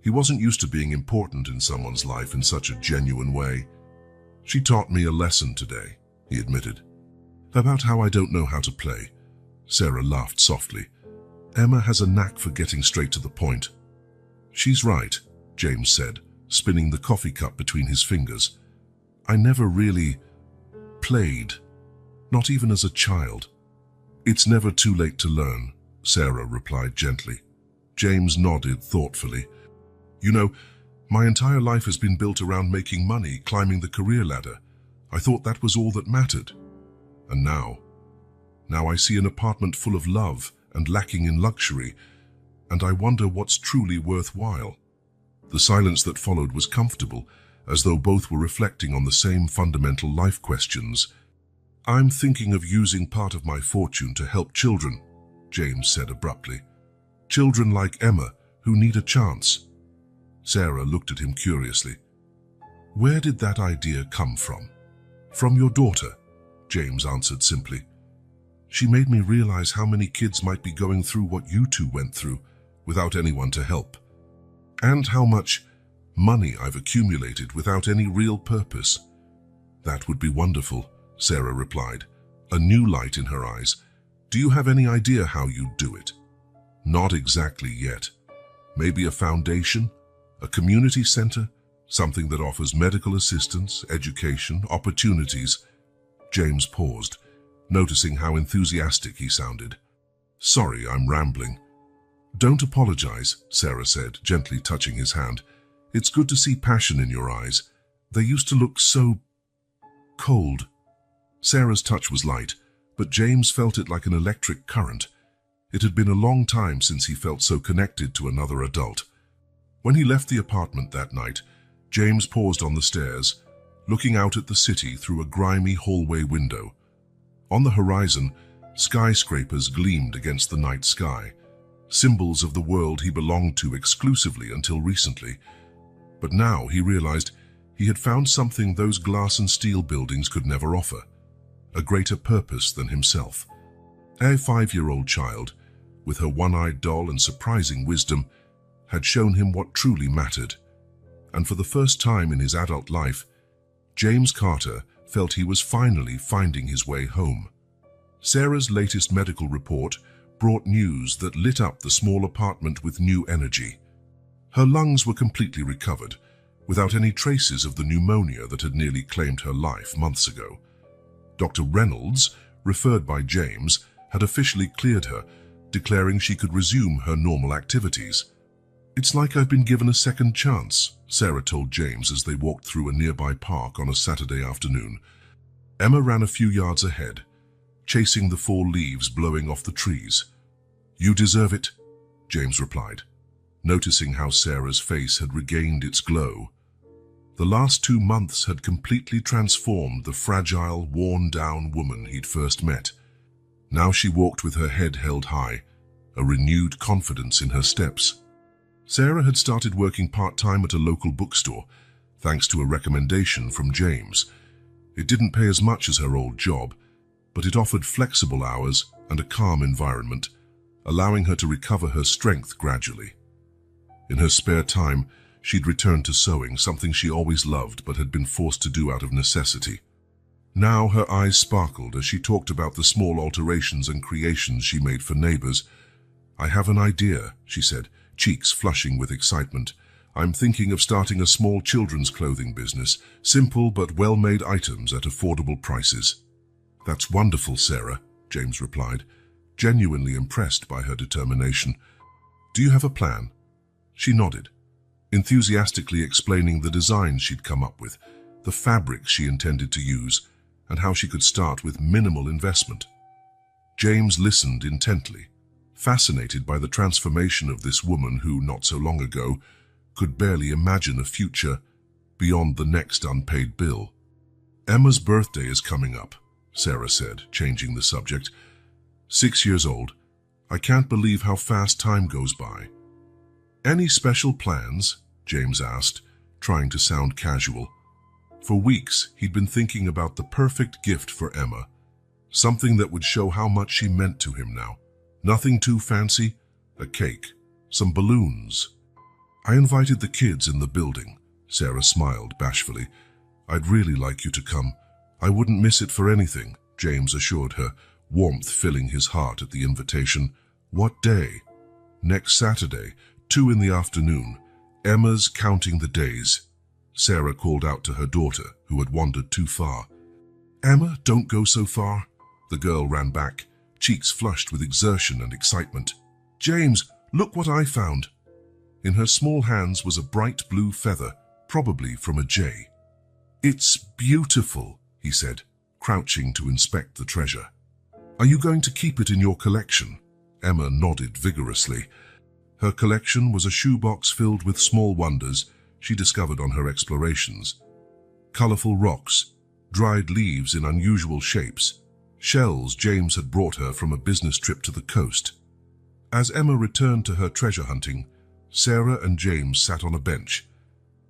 He wasn't used to being important in someone's life in such a genuine way. "She taught me a lesson today," he admitted. "About how I don't know how to play." Sarah laughed softly. "Emma has a knack for getting straight to the point." "She's right," James said, spinning the coffee cup between his fingers. "I never really played. not even as a child. It's never too late to learn, Sarah replied gently. James nodded thoughtfully. You know, my entire life has been built around making money, climbing the career ladder. I thought that was all that mattered. And now I see an apartment full of love and lacking in luxury, and I wonder what's truly worthwhile. The silence that followed was comfortable, as though both were reflecting on the same fundamental life questions. I'm thinking of using part of my fortune to help children, James said abruptly. Children like Emma, who need a chance. Sarah looked at him curiously. Where did that idea come from? From your daughter, James answered simply. She made me realize how many kids might be going through what you two went through, without anyone to help. And how much money I've accumulated without any real purpose. That would be wonderful, Sarah replied, a new light in her eyes. Do you have any idea how you'd do it? Not exactly yet. Maybe a foundation, a community center, something that offers medical assistance, education, opportunities. James paused, noticing how enthusiastic he sounded. Sorry, I'm rambling. Don't apologize, Sarah said, gently touching his hand. It's good to see passion in your eyes. They used to look so cold. Sarah's touch was light, but James felt it like an electric current. It had been a long time since he felt so connected to another adult. When he left the apartment that night, James paused on the stairs, looking out at the city through a grimy hallway window. On the horizon, skyscrapers gleamed against the night sky, symbols of the world he belonged to exclusively until recently. But now he realized he had found something those glass and steel buildings could never offer, a greater purpose than himself. A 5-year-old child, with her one-eyed doll and surprising wisdom, had shown him what truly mattered. And for the first time in his adult life, James Carter felt he was finally finding his way home. Sarah's latest medical report brought news that lit up the small apartment with new energy. Her lungs were completely recovered, without any traces of the pneumonia that had nearly claimed her life months ago. Dr. Reynolds, referred by James, had officially cleared her, declaring she could resume her normal activities. It's like I've been given a second chance, Sarah told James as they walked through a nearby park on a Saturday afternoon. Emma ran a few yards ahead, chasing the fall leaves blowing off the trees. You deserve it, James replied, noticing how Sarah's face had regained its glow. The last 2 months had completely transformed the fragile, worn-down woman he'd first met. Now she walked with her head held high, a renewed confidence in her steps. Sarah had started working part-time at a local bookstore, thanks to a recommendation from James. It didn't pay as much as her old job, but it offered flexible hours and a calm environment, allowing her to recover her strength gradually. In her spare time, she'd returned to sewing, something she always loved but had been forced to do out of necessity. Now her eyes sparkled as she talked about the small alterations and creations she made for neighbors. I have an idea, she said, cheeks flushing with excitement. I'm thinking of starting a small children's clothing business, simple but well-made items at affordable prices. That's wonderful, Sarah, James replied, genuinely impressed by her determination. Do you have a plan? She nodded, enthusiastically explaining the designs she'd come up with, the fabrics she intended to use, and how she could start with minimal investment. James listened intently, fascinated by the transformation of this woman who, not so long ago, could barely imagine a future beyond the next unpaid bill. Emma's birthday is coming up, Sarah said, changing the subject. 6 years old. I can't believe how fast time goes by. Any special plans? James asked, trying to sound casual. For weeks, he'd been thinking about the perfect gift for Emma, something that would show how much she meant to him now. Nothing too fancy, a cake, some balloons. I invited the kids in the building, Sarah smiled bashfully. I'd really like you to come. I wouldn't miss it for anything, James assured her, warmth filling his heart at the invitation. What day? Next Saturday, 2 in the afternoon. Emma's counting the days. Sarah called out to her daughter, who had wandered too far. Emma, don't go so far, The girl ran back, cheeks flushed with exertion and excitement. "James, look what I found." In her small hands was a bright blue feather, probably from a jay. "It's beautiful," he said, crouching to inspect the treasure. "Are you going to keep it in your collection?" Emma nodded vigorously. Her collection was a shoebox filled with small wonders she discovered on her explorations. Colorful rocks, dried leaves in unusual shapes, shells James had brought her from a business trip to the coast. As Emma returned to her treasure hunting, Sarah and James sat on a bench.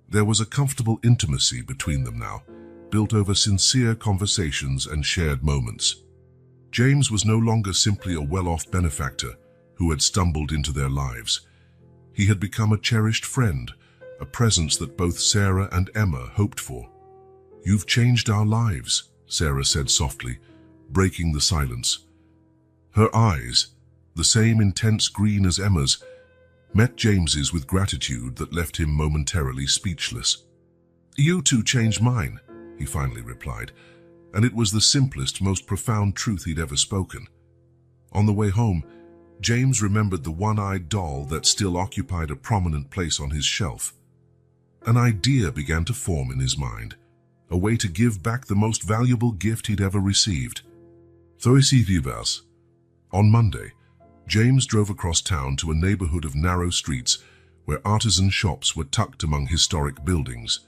There was a comfortable intimacy between them now, built over sincere conversations and shared moments. James was no longer simply a well-off benefactor who had stumbled into their lives. He had become a cherished friend, a presence that both Sarah and Emma hoped for. "You've changed our lives," Sarah said softly, breaking the silence. Her eyes, the same intense green as Emma's, met James's with gratitude that left him momentarily speechless. "You two changed mine," he finally replied, and it was the simplest, most profound truth he'd ever spoken. On the way home, James remembered the one-eyed doll that still occupied a prominent place on his shelf. An idea began to form in his mind, a way to give back the most valuable gift he'd ever received. On Monday, James drove across town to a neighborhood of narrow streets where artisan shops were tucked among historic buildings.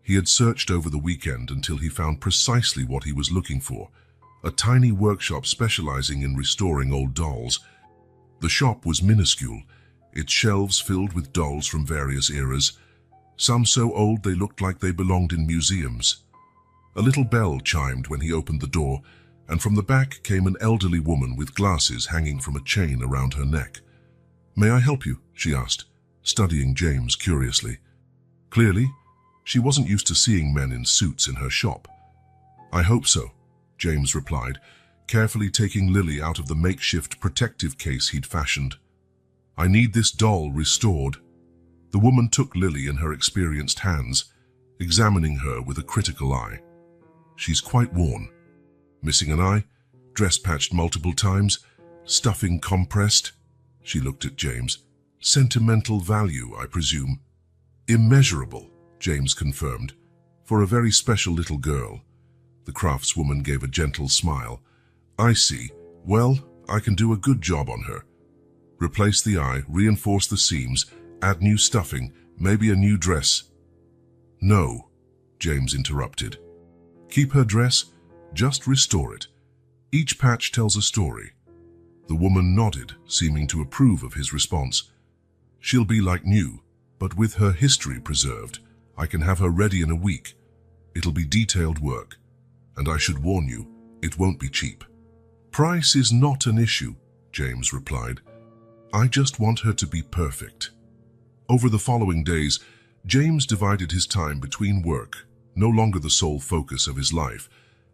He had searched over the weekend until he found precisely what he was looking for, a tiny workshop specializing in restoring old dolls. The shop was minuscule, its shelves filled with dolls from various eras, some so old they looked like they belonged in museums. A little bell chimed when he opened the door, and from the back came an elderly woman with glasses hanging from a chain around her neck. "May I help you?" she asked, studying James curiously. Clearly, she wasn't used to seeing men in suits in her shop. "I hope so," James replied, carefully taking Lily out of the makeshift protective case he'd fashioned. "I need this doll restored." The woman took Lily in her experienced hands, examining her with a critical eye. "She's quite worn. Missing an eye, dress patched multiple times, stuffing compressed." She looked at James. "Sentimental value, I presume." "Immeasurable," James confirmed. "For a very special little girl." The craftswoman gave a gentle smile. "I see. Well, I can do a good job on her. Replace the eye, reinforce the seams, add new stuffing, maybe a new dress." "No," James interrupted. "Keep her dress, just restore it. Each patch tells a story." The woman nodded, seeming to approve of his response. "She'll be like new, but with her history preserved. I can have her ready in a week. It'll be detailed work. And I should warn you, it won't be cheap." "Price is not an issue," James replied. "I just want her to be perfect." Over the following days, James divided his time between work, no longer the sole focus of his life,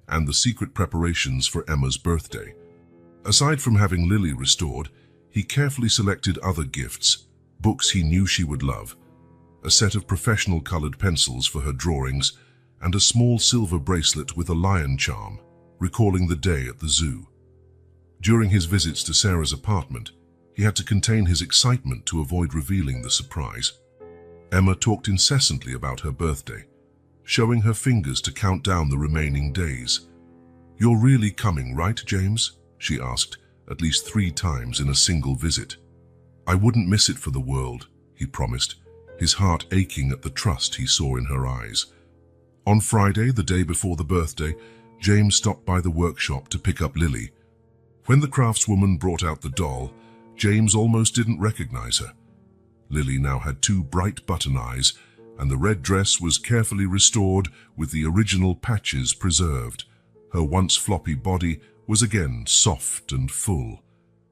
and the secret preparations for Emma's birthday. Aside from having Lily restored, he carefully selected other gifts, books he knew she would love, a set of professional colored pencils for her drawings, and a small silver bracelet with a lion charm, recalling the day at the zoo. During his visits to Sarah's apartment, he had to contain his excitement to avoid revealing the surprise. Emma talked incessantly about her birthday, showing her fingers to count down the remaining days. "You're really coming, right, James?" she asked, at least 3 times in a single visit. "I wouldn't miss it for the world," he promised, his heart aching at the trust he saw in her eyes. On Friday, the day before the birthday, James stopped by the workshop to pick up Lily. When the craftswoman brought out the doll, James almost didn't recognize her. Lily now had 2 bright button eyes, and the red dress was carefully restored with the original patches preserved. Her once floppy body was again soft and full.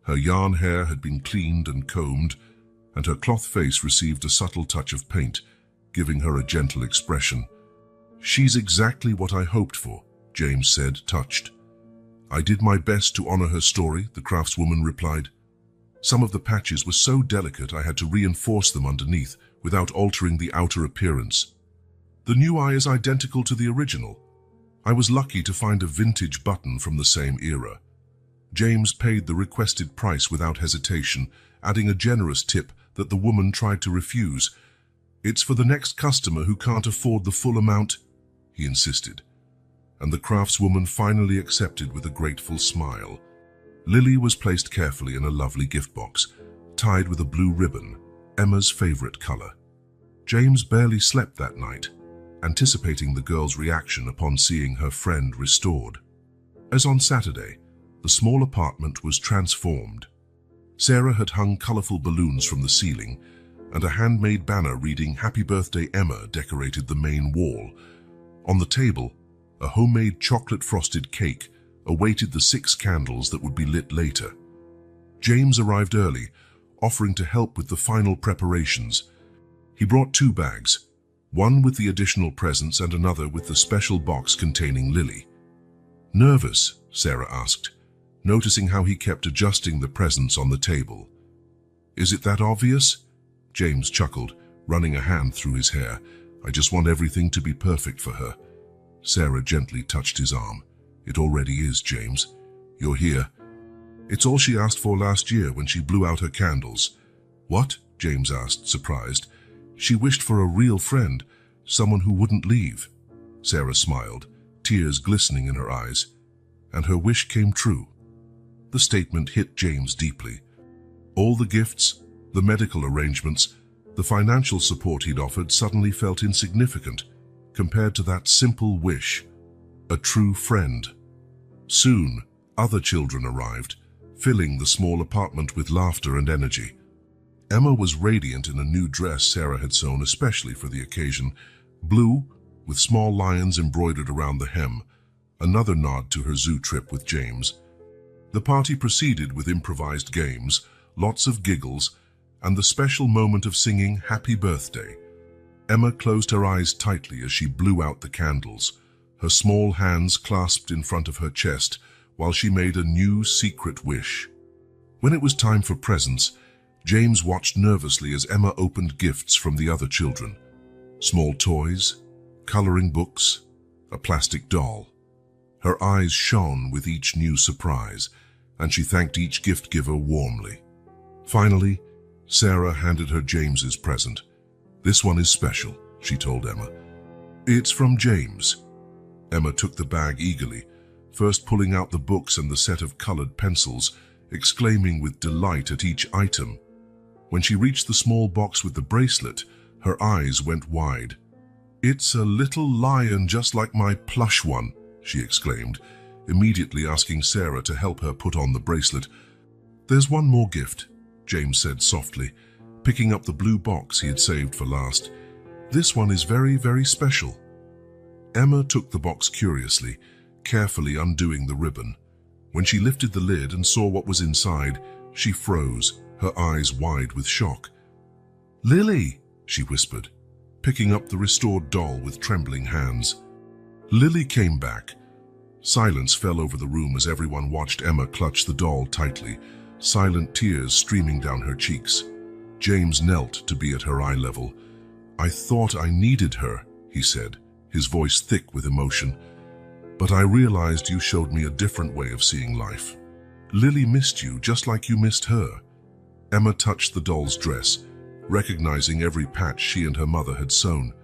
Her yarn hair had been cleaned and combed, and her cloth face received a subtle touch of paint, giving her a gentle expression. "She's exactly what I hoped for," James said, touched. "I did my best to honor her story," the craftswoman replied. "Some of the patches were so delicate I had to reinforce them underneath without altering the outer appearance. The new eye is identical to the original." I was lucky to find a vintage button from the same era. James paid the requested price without hesitation, adding a generous tip that the woman tried to refuse. "It's for the next customer who can't afford the full amount," he insisted, and the craftswoman finally accepted with a grateful smile. Lily was placed carefully in a lovely gift box, tied with a blue ribbon, Emma's favorite color. James barely slept that night, anticipating the girl's reaction upon seeing her friend restored. As on Saturday, the small apartment was transformed. Sarah had hung colorful balloons from the ceiling, and a handmade banner reading "Happy Birthday, Emma" decorated the main wall. On the table, a homemade chocolate-frosted cake awaited the 6 candles that would be lit later. James arrived early, offering to help with the final preparations. He brought 2 bags, one with the additional presents and another with the special box containing Lily. "Nervous?" Sarah asked, noticing how he kept adjusting the presents on the table. "Is it that obvious?" James chuckled, running a hand through his hair. "I just want everything to be perfect for her." Sarah gently touched his arm. "It already is, James. You're here. It's all she asked for last year when she blew out her candles." "What?" James asked, surprised. "She wished for a real friend, someone who wouldn't leave." Sarah smiled, tears glistening in her eyes, and her wish came true. The statement hit James deeply. All the gifts, the medical arrangements, the financial support he'd offered suddenly felt insignificant compared to that simple wish, a true friend. Soon, other children arrived, filling the small apartment with laughter and energy. Emma was radiant in a new dress Sarah had sewn especially for the occasion, blue, with small lions embroidered around the hem, another nod to her zoo trip with James. The party proceeded with improvised games, lots of giggles, and the special moment of singing "Happy Birthday." Emma closed her eyes tightly as she blew out the candles, her small hands clasped in front of her chest while she made a new secret wish. When it was time for presents, James watched nervously as Emma opened gifts from the other children. Small toys, coloring books, a plastic doll. Her eyes shone with each new surprise, and she thanked each gift giver warmly. Finally, Sarah handed her James's present. "This one is special," she told Emma. "It's from James." Emma took the bag eagerly, first pulling out the books and the set of colored pencils, exclaiming with delight at each item. When she reached the small box with the bracelet, her eyes went wide. "It's a little lion just like my plush one," she exclaimed, immediately asking Sarah to help her put on the bracelet. "There's one more gift," James said softly, picking up the blue box he had saved for last. "This one is very, very special." Emma took the box curiously, carefully undoing the ribbon. When she lifted the lid and saw what was inside, she froze, her eyes wide with shock. "Lily," she whispered, picking up the restored doll with trembling hands. Lily came back. Silence fell over the room as everyone watched Emma clutch the doll tightly, silent tears streaming down her cheeks. James knelt to be at her eye level. "I thought I needed her," he said, his voice thick with emotion. "But I realized you showed me a different way of seeing life. Lily missed you just like you missed her." Emma touched the doll's dress, recognizing every patch she and her mother had sewn.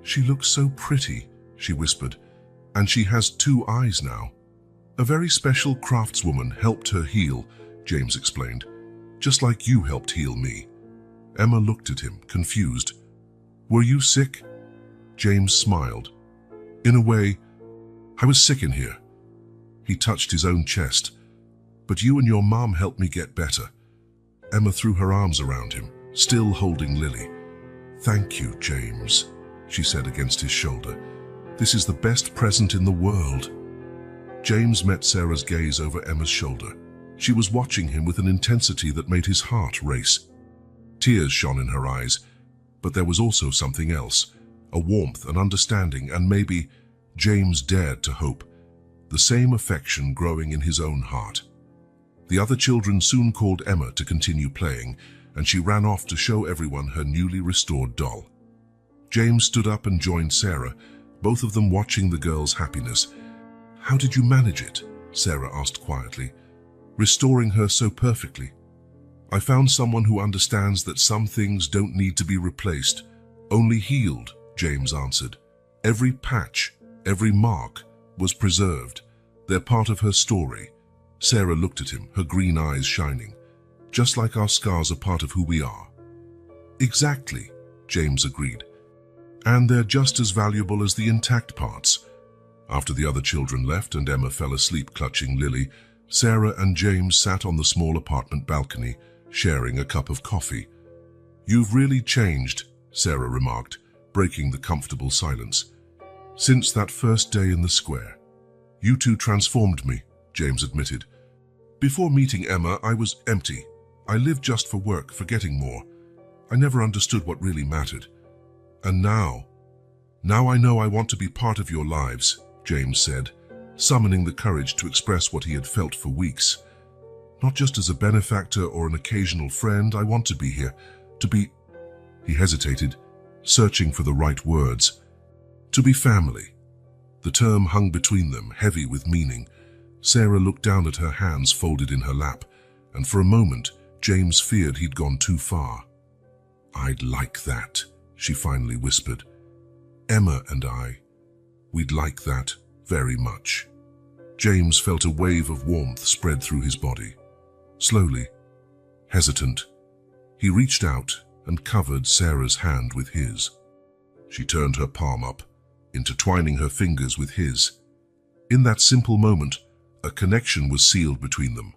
"She looks so pretty," she whispered, "and she has 2 eyes now." "A very special craftswoman helped her heal," James explained, "just like you helped heal me." Emma looked at him, confused. "Were you sick?" James smiled. "In a way, I was sick in here." He touched his own chest. "But you and your mom helped me get better." Emma threw her arms around him, still holding Lily. "Thank you, James," she said against his shoulder. "This is the best present in the world." James met Sarah's gaze over Emma's shoulder. She was watching him with an intensity that made his heart race. Tears shone in her eyes, but there was also something else, a warmth, an understanding, and maybe, James dared to hope, the same affection growing in his own heart. The other children soon called Emma to continue playing, and she ran off to show everyone her newly restored doll. James stood up and joined Sarah, both of them watching the girl's happiness. "How did you manage it?" Sarah asked quietly, "restoring her so perfectly?" "I found someone who understands that some things don't need to be replaced, only healed," James answered. "Every patch, every mark was preserved. They're part of her story." Sarah looked at him, her green eyes shining. "Just like our scars are part of who we are." "Exactly," James agreed. "And they're just as valuable as the intact parts." After the other children left and Emma fell asleep clutching Lily, Sarah and James sat on the small apartment balcony, sharing a cup of coffee. "You've really changed," Sarah remarked, breaking the comfortable silence. "Since that first day in the square. You two transformed me," James admitted. "Before meeting Emma, I was empty. I lived just for work, forgetting more. I never understood what really mattered. And now I know I want to be part of your lives," James said, summoning the courage to express what he had felt for weeks. "Not just as a benefactor or an occasional friend, I want to be here, to be—" He hesitated, searching for the right words. "To be family." The term hung between them, heavy with meaning. Sarah looked down at her hands folded in her lap, and for a moment, James feared he'd gone too far. "I'd like that," she finally whispered. "Emma and we'd like that very much." James felt a wave of warmth spread through his body. Slowly, hesitant, he reached out and covered Sarah's hand with his. She turned her palm up, intertwining her fingers with his. In that simple moment, a connection was sealed between them,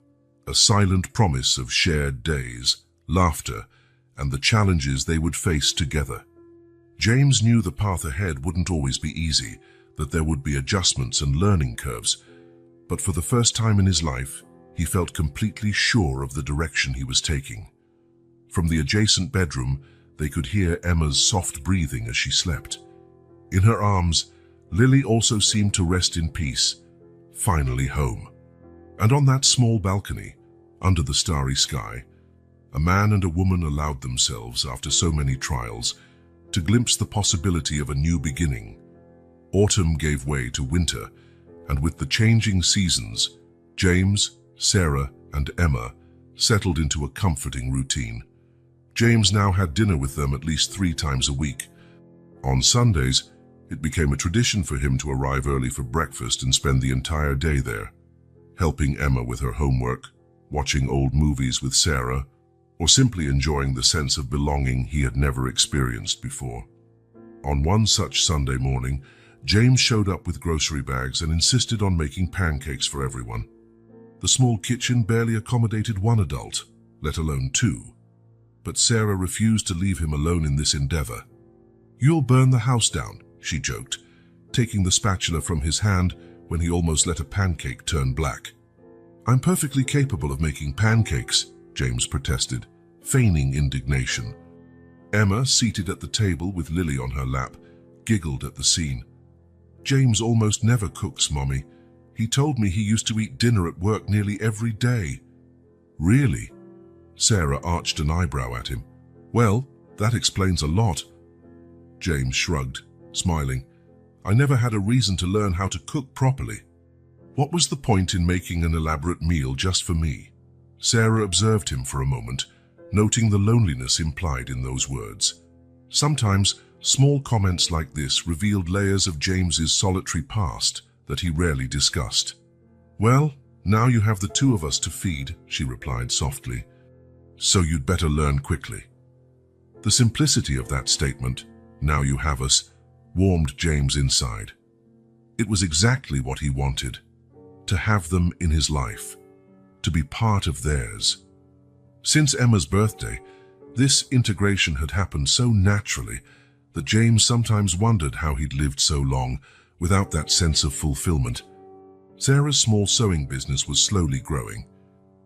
a silent promise of shared days, laughter, and the challenges they would face together. James knew the path ahead wouldn't always be easy, that there would be adjustments and learning curves, but for the first time in his life, he felt completely sure of the direction he was taking. From the adjacent bedroom, they could hear Emma's soft breathing as she slept. In her arms, Lily also seemed to rest in peace, finally home. And on that small balcony, under the starry sky, a man and a woman allowed themselves, after so many trials, to glimpse the possibility of a new beginning. Autumn gave way to winter, and with the changing seasons, James, Sarah, and Emma settled into a comforting routine. James now had dinner with them at least 3 times a week. On Sundays, it became a tradition for him to arrive early for breakfast and spend the entire day there, helping Emma with her homework, watching old movies with Sarah, or simply enjoying the sense of belonging he had never experienced before. On one such Sunday morning, James showed up with grocery bags and insisted on making pancakes for everyone. The small kitchen barely accommodated 1 adult, let alone 2. But Sarah refused to leave him alone in this endeavor. "You'll burn the house down," she joked, taking the spatula from his hand when he almost let a pancake turn black. "I'm perfectly capable of making pancakes," James protested, feigning indignation. Emma, seated at the table with Lily on her lap, giggled at the scene. "James almost never cooks, Mommy. He told me he used to eat dinner at work nearly every day." "Really?" Sarah arched an eyebrow at him. "Well, that explains a lot." James shrugged, smiling. "I never had a reason to learn how to cook properly. What was the point in making an elaborate meal just for me?" Sarah observed him for a moment, noting the loneliness implied in those words. Sometimes, small comments like this revealed layers of James's solitary past that he rarely discussed. "Well, now you have the 2 of us to feed," she replied softly. "So you'd better learn quickly." The simplicity of that statement, "Now you have us," warmed James inside. It was exactly what he wanted, to have them in his life, to be part of theirs. Since Emma's birthday, this integration had happened so naturally that James sometimes wondered how he'd lived so long without that sense of fulfillment. Sarah's small sewing business was slowly growing.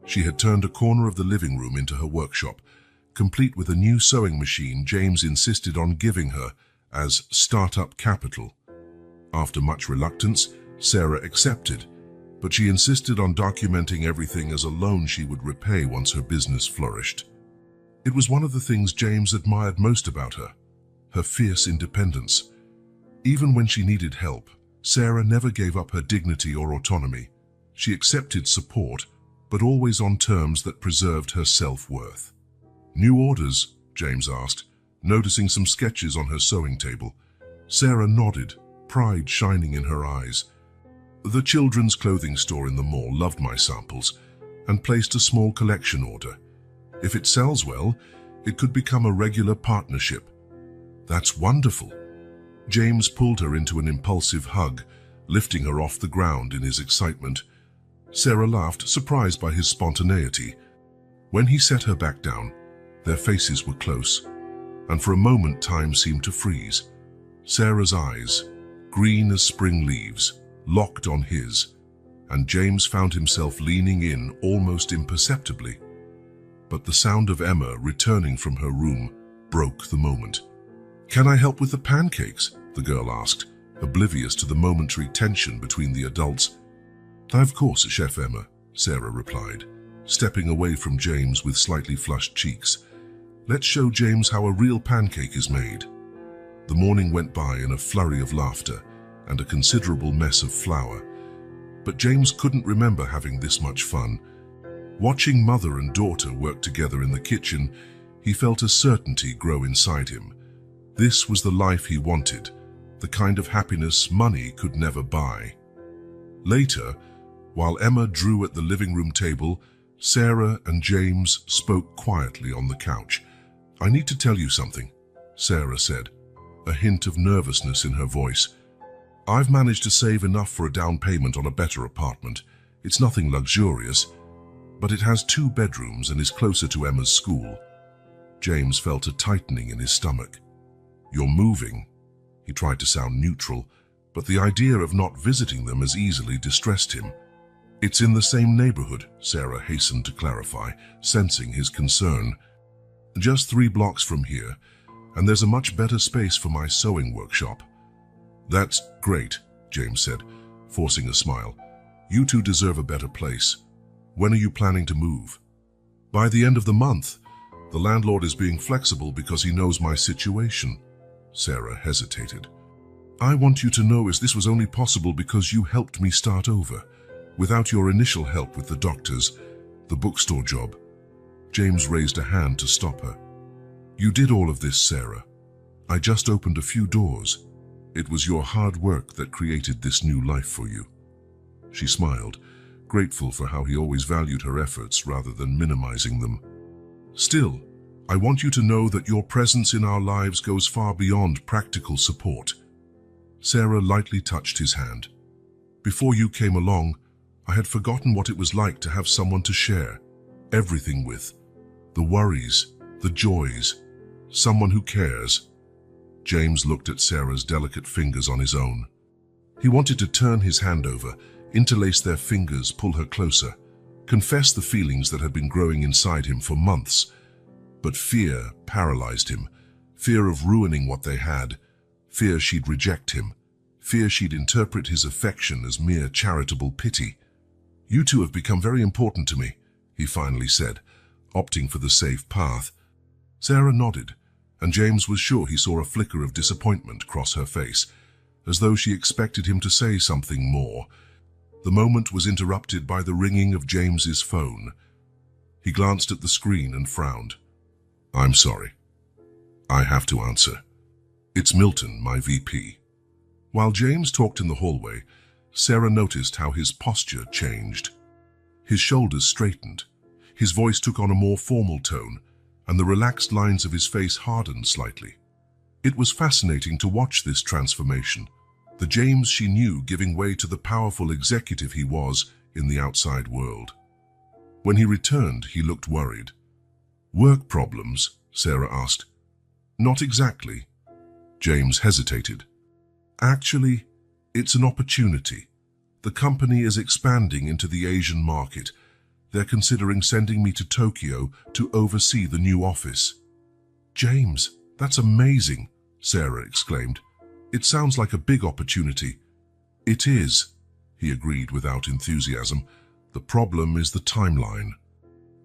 She had turned a corner of the living room into her workshop, complete with a new sewing machine James insisted on giving her as startup capital. After much reluctance, Sarah accepted, but she insisted on documenting everything as a loan she would repay once her business flourished. It was one of the things James admired most about her fierce independence. Even when she needed help, Sarah never gave up her dignity or autonomy. She accepted support, but always on terms that preserved her self-worth. "New orders?" James asked, noticing some sketches on her sewing table. Sarah nodded, pride shining in her eyes. "The children's clothing store in the mall loved my samples and placed a small collection order. If it sells well, it could become a regular partnership." "That's wonderful." James pulled her into an impulsive hug, lifting her off the ground in his excitement. Sarah laughed, surprised by his spontaneity. When he set her back down, their faces were close, and for a moment time seemed to freeze. Sarah's eyes, green as spring leaves, locked on his, and James found himself leaning in almost imperceptibly. But the sound of Emma returning from her room broke the moment. "Can I help with the pancakes?" the girl asked, oblivious to the momentary tension between the adults. "Of course, Chef Emma," Sarah replied, stepping away from James with slightly flushed cheeks. "Let's show James how a real pancake is made." The morning went by in a flurry of laughter and a considerable mess of flour. But James couldn't remember having this much fun. Watching mother and daughter work together in the kitchen, he felt a certainty grow inside him. This was the life he wanted, the kind of happiness money could never buy. Later, while Emma drew at the living room table, Sarah and James spoke quietly on the couch. "I need to tell you something," Sarah said, a hint of nervousness in her voice. "I've managed to save enough for a down payment on a better apartment. It's nothing luxurious, but it has 2 bedrooms and is closer to Emma's school." James felt a tightening in his stomach. "You're moving?" He tried to sound neutral, but the idea of not visiting them as easily distressed him. "It's in the same neighborhood," Sarah hastened to clarify, sensing his concern. "Just 3 blocks from here, and there's a much better space for my sewing workshop." "That's great," James said, forcing a smile. "You two deserve a better place. When are you planning to move?" "By the end of the month. The landlord is being flexible because he knows my situation." Sarah hesitated. "I want you to know this was only possible because you helped me start over. Without your initial help with the doctors, the bookstore job." James raised a hand to stop her. "You did all of this, Sarah. I just opened a few doors. It was your hard work that created this new life for you." She smiled, grateful for how he always valued her efforts rather than minimizing them. "Still, I want you to know that your presence in our lives goes far beyond practical support." Sarah lightly touched his hand. "Before you came along, I had forgotten what it was like to have someone to share everything with. The worries, the joys, someone who cares." James looked at Sarah's delicate fingers on his own. He wanted to turn his hand over, interlace their fingers, pull her closer, confess the feelings that had been growing inside him for months. But fear paralyzed him, fear of ruining what they had, fear she'd reject him, fear she'd interpret his affection as mere charitable pity. "You two have become very important to me," he finally said, opting for the safe path. Sarah nodded, and James was sure he saw a flicker of disappointment cross her face, as though she expected him to say something more. The moment was interrupted by the ringing of James's phone. He glanced at the screen and frowned. "I'm sorry. I have to answer. It's Milton, my VP." While James talked in the hallway, Sarah noticed how his posture changed. His shoulders straightened, his voice took on a more formal tone, and the relaxed lines of his face hardened slightly. It was fascinating to watch this transformation, the James she knew giving way to the powerful executive he was in the outside world. When he returned, he looked worried. "Work problems?" Sarah asked. "Not exactly." James hesitated. "Actually, it's an opportunity. The company is expanding into the Asian market. They're considering sending me to Tokyo to oversee the new office." "James, that's amazing," Sarah exclaimed. "It sounds like a big opportunity." "It is," he agreed without enthusiasm. "The problem is the timeline.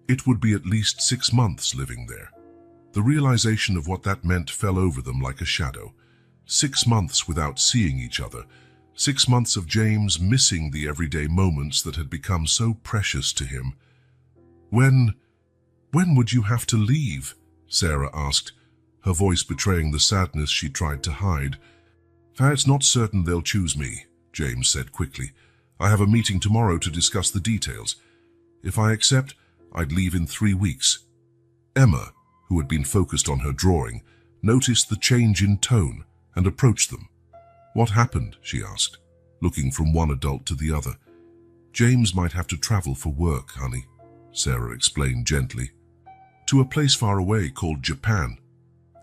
It would be at least 6 months living there." The realization of what that meant fell over them like a shadow. 6 months without seeing each other. 6 months of James missing the everyday moments that had become so precious to him. When would you have to leave? Sarah asked, her voice betraying the sadness she tried to hide. It's not certain they'll choose me, James said quickly. I have a meeting tomorrow to discuss the details. If I accept, I'd leave in 3 weeks. Emma, who had been focused on her drawing, noticed the change in tone and approached them. What happened? She asked, looking from one adult to the other. James might have to travel for work, honey, Sarah explained gently. To a place far away called Japan.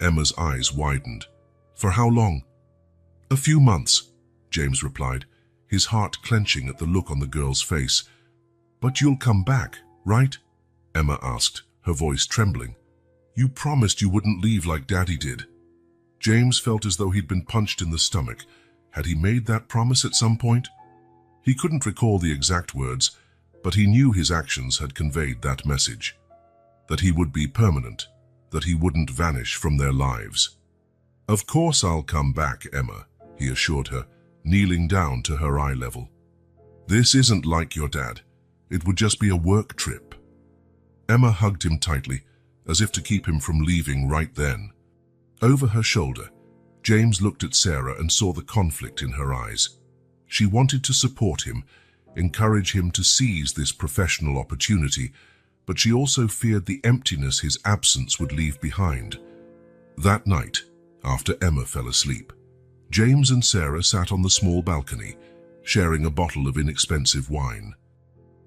Emma's eyes widened. For how long? A few months, James replied, his heart clenching at the look on the girl's face. But you'll come back, right? Emma asked, her voice trembling. You promised you wouldn't leave like Daddy did. James felt as though he'd been punched in the stomach. Had he made that promise at some point? He couldn't recall the exact words, but he knew his actions had conveyed that message. That he would be permanent, that he wouldn't vanish from their lives. Of course I'll come back, Emma, he assured her, kneeling down to her eye level. This isn't like your dad. It would just be a work trip. Emma hugged him tightly, as if to keep him from leaving right then. Over her shoulder, James looked at Sarah and saw the conflict in her eyes. She wanted to support him, encourage him to seize this professional opportunity, but she also feared the emptiness his absence would leave behind. That night, after Emma fell asleep, James and Sarah sat on the small balcony, sharing a bottle of inexpensive wine.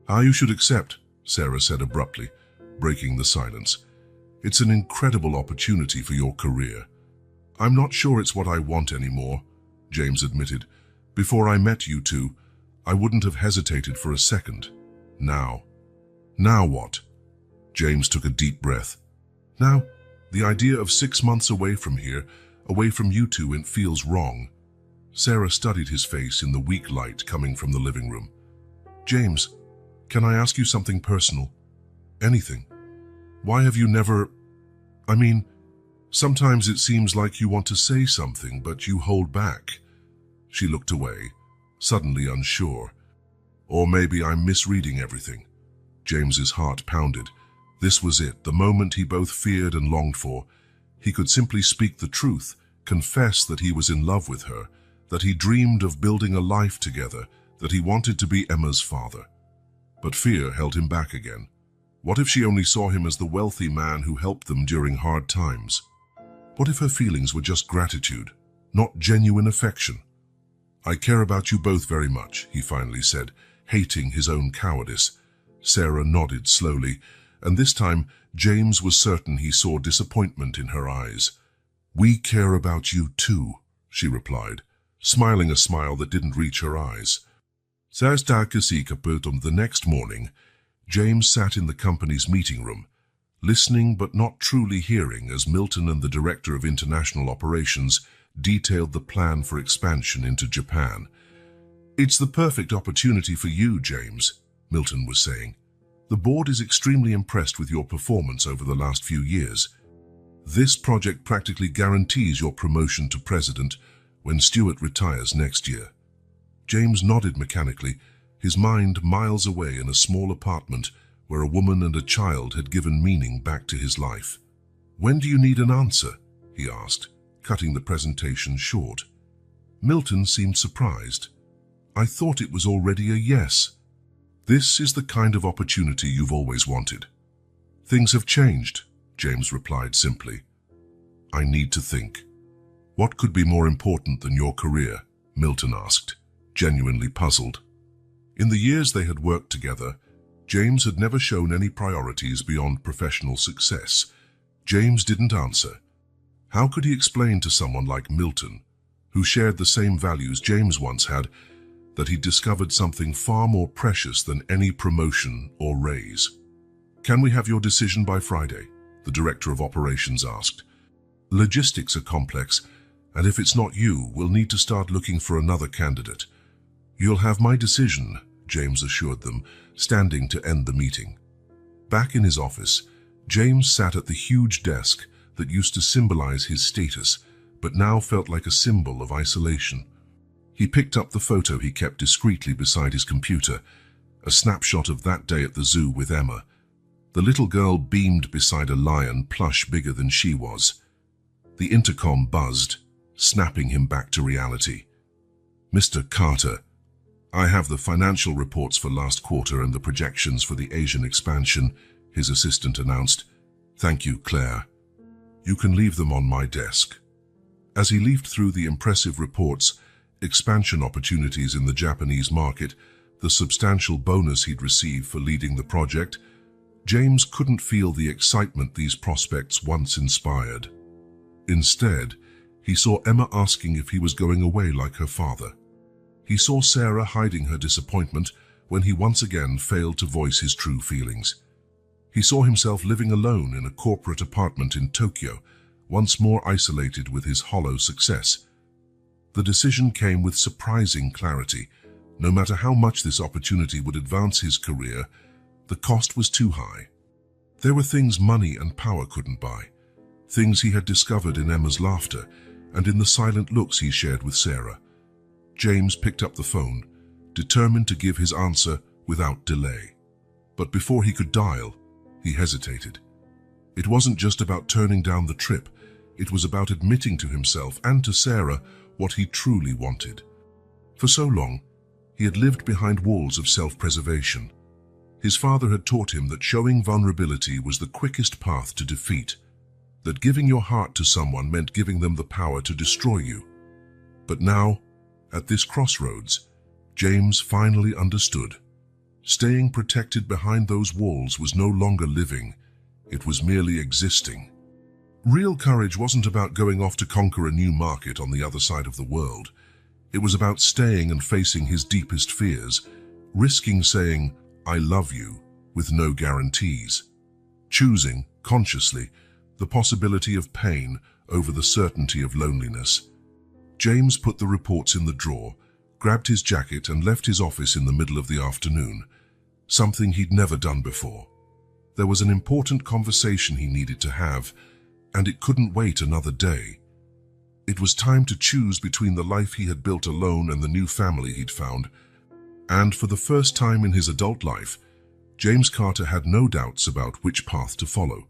You should accept, Sarah said abruptly, breaking the silence. It's an incredible opportunity for your career. I'm not sure it's what I want anymore, James admitted. Before I met you two, I wouldn't have hesitated for a second. Now what? James took a deep breath. Now, the idea of 6 months away from here, away from you two, it feels wrong. Sarah studied his face in the weak light coming from the living room. James, can I ask you something personal? Anything. Why have you never... sometimes it seems like you want to say something, but you hold back. She looked away, suddenly unsure. Or maybe I'm misreading everything. James's heart pounded. This was it, the moment he both feared and longed for. He could simply speak the truth, confess that he was in love with her, that he dreamed of building a life together, that he wanted to be Emma's father. But fear held him back again. What if she only saw him as the wealthy man who helped them during hard times? What if her feelings were just gratitude, not genuine affection? I care about you both very much, he finally said, hating his own cowardice. Sarah nodded slowly, and this time James was certain he saw disappointment in her eyes. We care about you too, she replied, smiling a smile that didn't reach her eyes. The next morning, James sat in the company's meeting room, listening but not truly hearing as Milton and the Director of International Operations detailed the plan for expansion into Japan. It's the perfect opportunity for you, James, Milton was saying. The board is extremely impressed with your performance over the last few years. This project practically guarantees your promotion to president when Stuart retires next year. James nodded mechanically, his mind miles away in a small apartment where a woman and a child had given meaning back to his life. When do you need an answer? He asked, cutting the presentation short. Milton seemed surprised. I thought it was already a yes. This is the kind of opportunity you've always wanted. Things have changed, James replied simply. I need to think. What could be more important than your career? Milton asked, genuinely puzzled. In the years they had worked together, James had never shown any priorities beyond professional success. James didn't answer. How could he explain to someone like Milton, who shared the same values James once had, that he'd discovered something far more precious than any promotion or raise? Can we have your decision by Friday? The Director of Operations asked. Logistics are complex, and if it's not you, we'll need to start looking for another candidate. You'll have my decision, James assured them, standing to end the meeting. Back in his office, James sat at the huge desk that used to symbolize his status, but now felt like a symbol of isolation. He picked up the photo he kept discreetly beside his computer, a snapshot of that day at the zoo with Emma. The little girl beamed beside a lion plush bigger than she was. The intercom buzzed, snapping him back to reality. "Mr. Carter, I have the financial reports for last quarter and the projections for the Asian expansion," his assistant announced. "Thank you, Claire. You can leave them on my desk." As he leafed through the impressive reports, expansion opportunities in the Japanese market, the substantial bonus he'd received for leading the project, James couldn't feel the excitement these prospects once inspired. Instead, he saw Emma asking if he was going away like her father. He saw Sarah hiding her disappointment when he once again failed to voice his true feelings. He saw himself living alone in a corporate apartment in Tokyo, once more isolated with his hollow success. The decision came with surprising clarity. No matter how much this opportunity would advance his career, the cost was too high. There were things money and power couldn't buy, things he had discovered in Emma's laughter and in the silent looks he shared with Sarah. James picked up the phone, determined to give his answer without delay. But before he could dial, he hesitated. It wasn't just about turning down the trip, it was about admitting to himself and to Sarah what he truly wanted. For so long, he had lived behind walls of self-preservation. His father had taught him that showing vulnerability was the quickest path to defeat, that giving your heart to someone meant giving them the power to destroy you. But now, at this crossroads, James finally understood. Staying protected behind those walls was no longer living, it was merely existing. Real courage wasn't about going off to conquer a new market on the other side of the world. It was about staying and facing his deepest fears, risking saying, "I love you," with no guarantees. Choosing, consciously, the possibility of pain over the certainty of loneliness. James put the reports in the drawer, grabbed his jacket and left his office in the middle of the afternoon, something he'd never done before. There was an important conversation he needed to have, and it couldn't wait another day. It was time to choose between the life he had built alone and the new family he'd found. And for the first time in his adult life, James Carter had no doubts about which path to follow.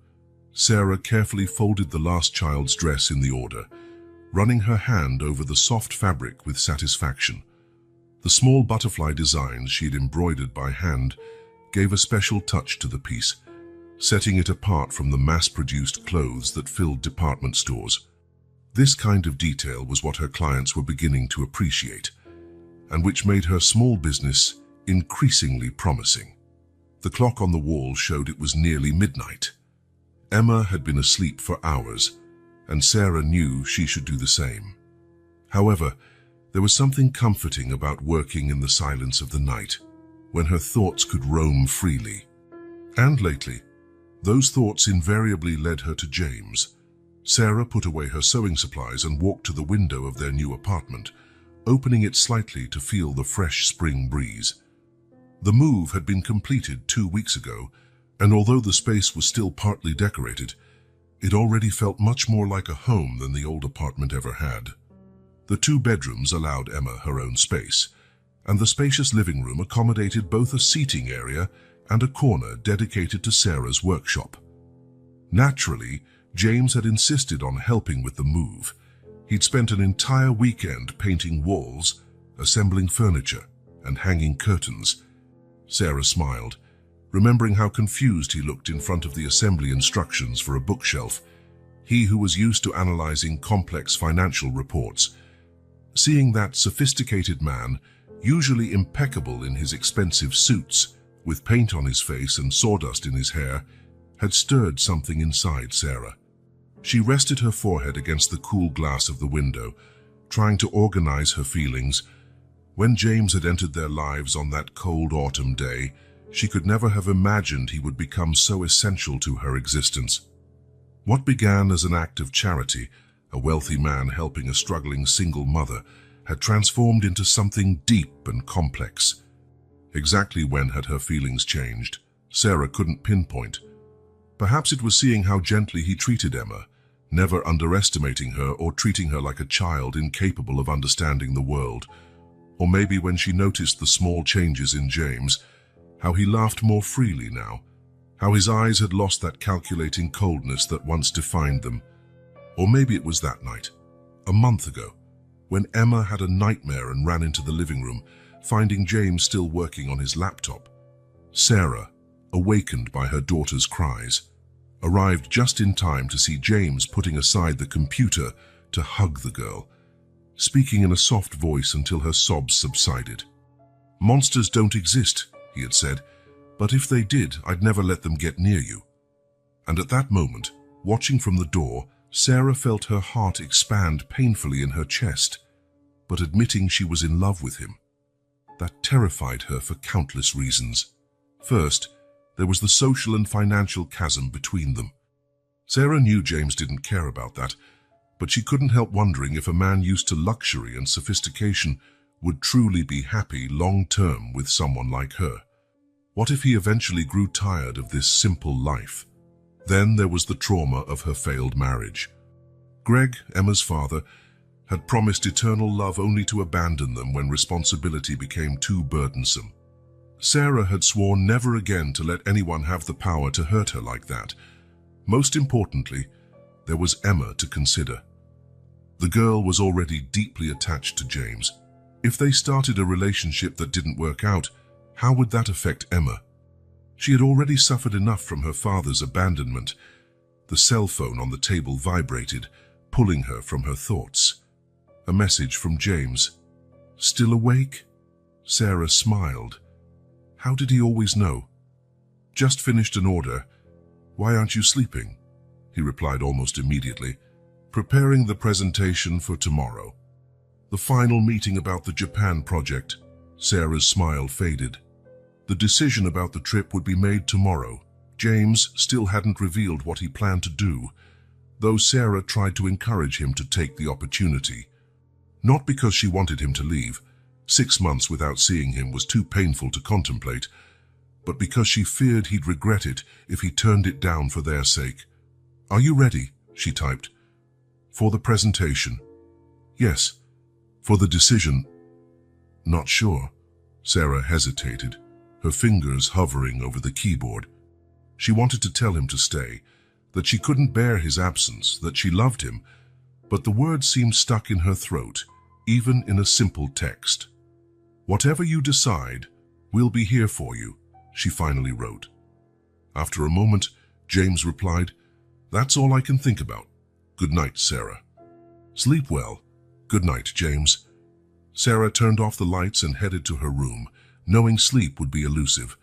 Sarah carefully folded the last child's dress in the order, running her hand over the soft fabric with satisfaction. The small butterfly designs she'd embroidered by hand gave a special touch to the piece, setting it apart from the mass-produced clothes that filled department stores. This kind of detail was what her clients were beginning to appreciate, and which made her small business increasingly promising. The clock on the wall showed it was nearly midnight. Emma had been asleep for hours, and Sarah knew she should do the same. However, there was something comforting about working in the silence of the night, when her thoughts could roam freely. And lately, those thoughts invariably led her to James. Sarah put away her sewing supplies and walked to the window of their new apartment, opening it slightly to feel the fresh spring breeze. The move had been completed 2 weeks ago, and although the space was still partly decorated, it already felt much more like a home than the old apartment ever had. The 2 bedrooms allowed Emma her own space, and the spacious living room accommodated both a seating area and a corner dedicated to Sarah's workshop. Naturally, James had insisted on helping with the move. He'd spent an entire weekend painting walls, assembling furniture, and hanging curtains. Sarah smiled, remembering how confused he looked in front of the assembly instructions for a bookshelf, he who was used to analyzing complex financial reports. Seeing that sophisticated man, usually impeccable in his expensive suits, with paint on his face and sawdust in his hair, had stirred something inside Sarah. She rested her forehead against the cool glass of the window, trying to organize her feelings. When James had entered their lives on that cold autumn day, she could never have imagined he would become so essential to her existence. What began as an act of charity, a wealthy man helping a struggling single mother, had transformed into something deep and complex. Exactly when had her feelings changed? Sarah couldn't pinpoint. Perhaps it was seeing how gently he treated Emma, never underestimating her or treating her like a child incapable of understanding the world. Or maybe when she noticed the small changes in James, how he laughed more freely now, how his eyes had lost that calculating coldness that once defined them. Or maybe it was that night, a month ago, when Emma had a nightmare and ran into the living room, finding James still working on his laptop. Sarah, awakened by her daughter's cries, arrived just in time to see James putting aside the computer to hug the girl, speaking in a soft voice until her sobs subsided. "Monsters don't exist," he had said, "but if they did, I'd never let them get near you." And at that moment, watching from the door, Sarah felt her heart expand painfully in her chest, but admitting she was in love with him. That terrified her for countless reasons. First, there was the social and financial chasm between them. Sarah knew James didn't care about that, but she couldn't help wondering if a man used to luxury and sophistication would truly be happy long-term with someone like her. What if he eventually grew tired of this simple life? Then there was the trauma of her failed marriage. Greg, Emma's father, had promised eternal love only to abandon them when responsibility became too burdensome. Sarah had sworn never again to let anyone have the power to hurt her like that. Most importantly, there was Emma to consider. The girl was already deeply attached to James. If they started a relationship that didn't work out, how would that affect Emma? She had already suffered enough from her father's abandonment. The cell phone on the table vibrated, pulling her from her thoughts. A message from James. "Still awake?" Sarah smiled. How did he always know? "Just finished an order. Why aren't you sleeping?" He replied almost immediately. "Preparing the presentation for tomorrow. The final meeting about the Japan project." Sarah's smile faded. The decision about the trip would be made tomorrow. James still hadn't revealed what he planned to do, though Sarah tried to encourage him to take the opportunity. Not because she wanted him to leave. 6 months without seeing him was too painful to contemplate, but because she feared he'd regret it if he turned it down for their sake. "Are you ready?" she typed. "For the presentation?" "Yes." "For the decision?" "Not sure." Sarah hesitated, her fingers hovering over the keyboard. She wanted to tell him to stay, that she couldn't bear his absence, that she loved him, but the words seemed stuck in her throat, even in a simple text. "Whatever you decide, we'll be here for you," she finally wrote. After a moment, James replied, "That's all I can think about. Good night, Sarah." "Sleep well." "Good night, James." Sarah turned off the lights and headed to her room, knowing sleep would be elusive.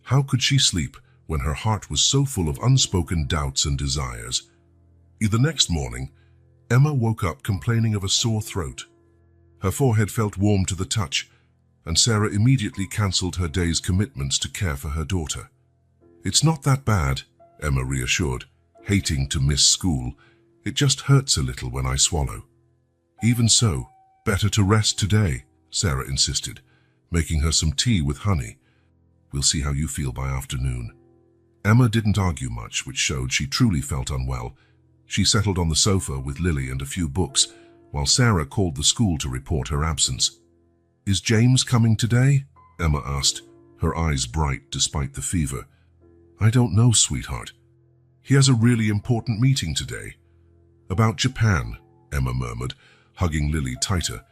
How could she sleep when her heart was so full of unspoken doubts and desires? The next morning, Emma woke up complaining of a sore throat. Her forehead felt warm to the touch, and Sarah immediately cancelled her day's commitments to care for her daughter. "It's not that bad," Emma reassured, hating to miss school. "It just hurts a little when I swallow." "Even so, better to rest today," Sarah insisted, making her some tea with honey. "We'll see how you feel by afternoon." Emma didn't argue much, which showed she truly felt unwell. She settled on the sofa with Lily and a few books, while Sarah called the school to report her absence. "Is James coming today?" Emma asked, her eyes bright despite the fever. "I don't know, sweetheart. He has a really important meeting today." "About Japan," Emma murmured, hugging Lily tighter.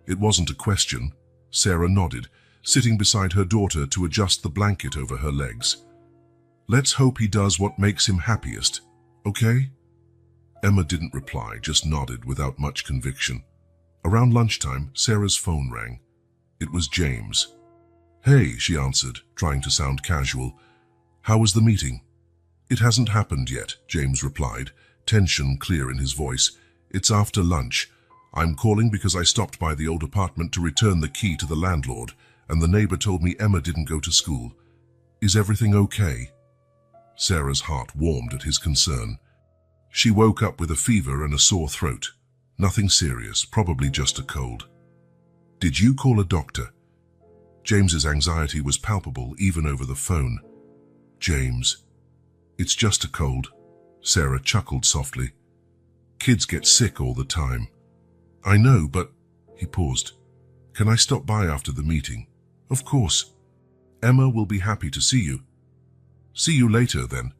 It wasn't a question. Sarah nodded, sitting beside her daughter to adjust the blanket over her legs. "Let's hope he does what makes him happiest, okay?" Emma didn't reply, just nodded without much conviction. Around lunchtime, Sarah's phone rang. It was James. "Hey," she answered, trying to sound casual. "How was the meeting?" "It hasn't happened yet," James replied, tension clear in his voice. "It's after lunch. I'm calling because I stopped by the old apartment to return the key to the landlord, and the neighbor told me Emma didn't go to school. Is everything okay?" Sarah's heart warmed at his concern. She woke up with a fever and a sore throat. Nothing serious, probably just a cold. "Did you call a doctor?" James's anxiety was palpable even over the phone. "James, it's just a cold." Sarah chuckled softly. Kids get sick all the time. I know, but... He paused. Can I stop by after the meeting? Of course. Emma will be happy to see you. See you later, then.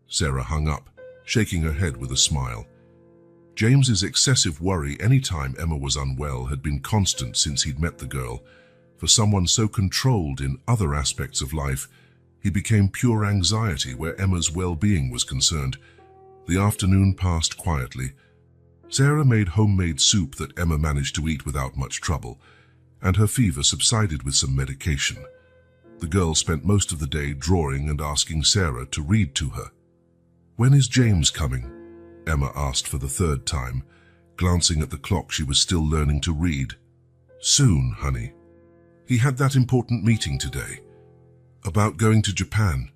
Sarah hung up, shaking her head with a smile. James's excessive worry any time Emma was unwell had been constant since he'd met the girl. For someone so controlled in other aspects of life, he became pure anxiety where Emma's well-being was concerned. The afternoon passed quietly. Sarah made homemade soup that Emma managed to eat without much trouble, and her fever subsided with some medication. The girl spent most of the day drawing and asking Sarah to read to her. When is James coming? Emma asked for the third time, glancing at the clock she was still learning to read. Soon, honey. He had that important meeting today. About going to Japan.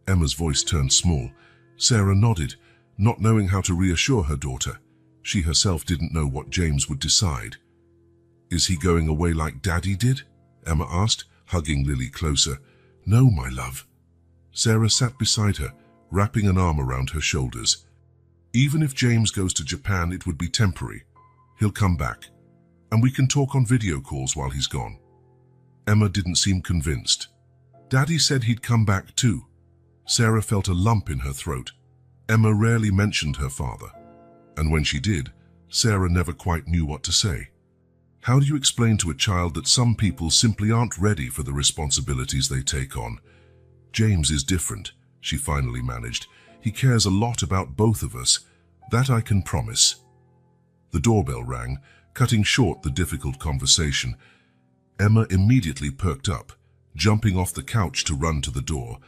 Emma's voice turned small. Sarah nodded, not knowing how to reassure her daughter. She herself didn't know what James would decide. Is he going away like Daddy did? Emma asked, hugging Lily closer. No, my love. Sarah sat beside her, wrapping an arm around her shoulders. Even if James goes to Japan, it would be temporary. He'll come back, and we can talk on video calls while he's gone. Emma didn't seem convinced. Daddy said he'd come back too. Sarah felt a lump in her throat. Emma rarely mentioned her father, and when she did, Sarah never quite knew what to say. How do you explain to a child that some people simply aren't ready for the responsibilities they take on? James is different, she finally managed. He cares a lot about both of us. That I can promise. The doorbell rang, cutting short the difficult conversation. Emma immediately perked up, jumping off the couch to run to the door.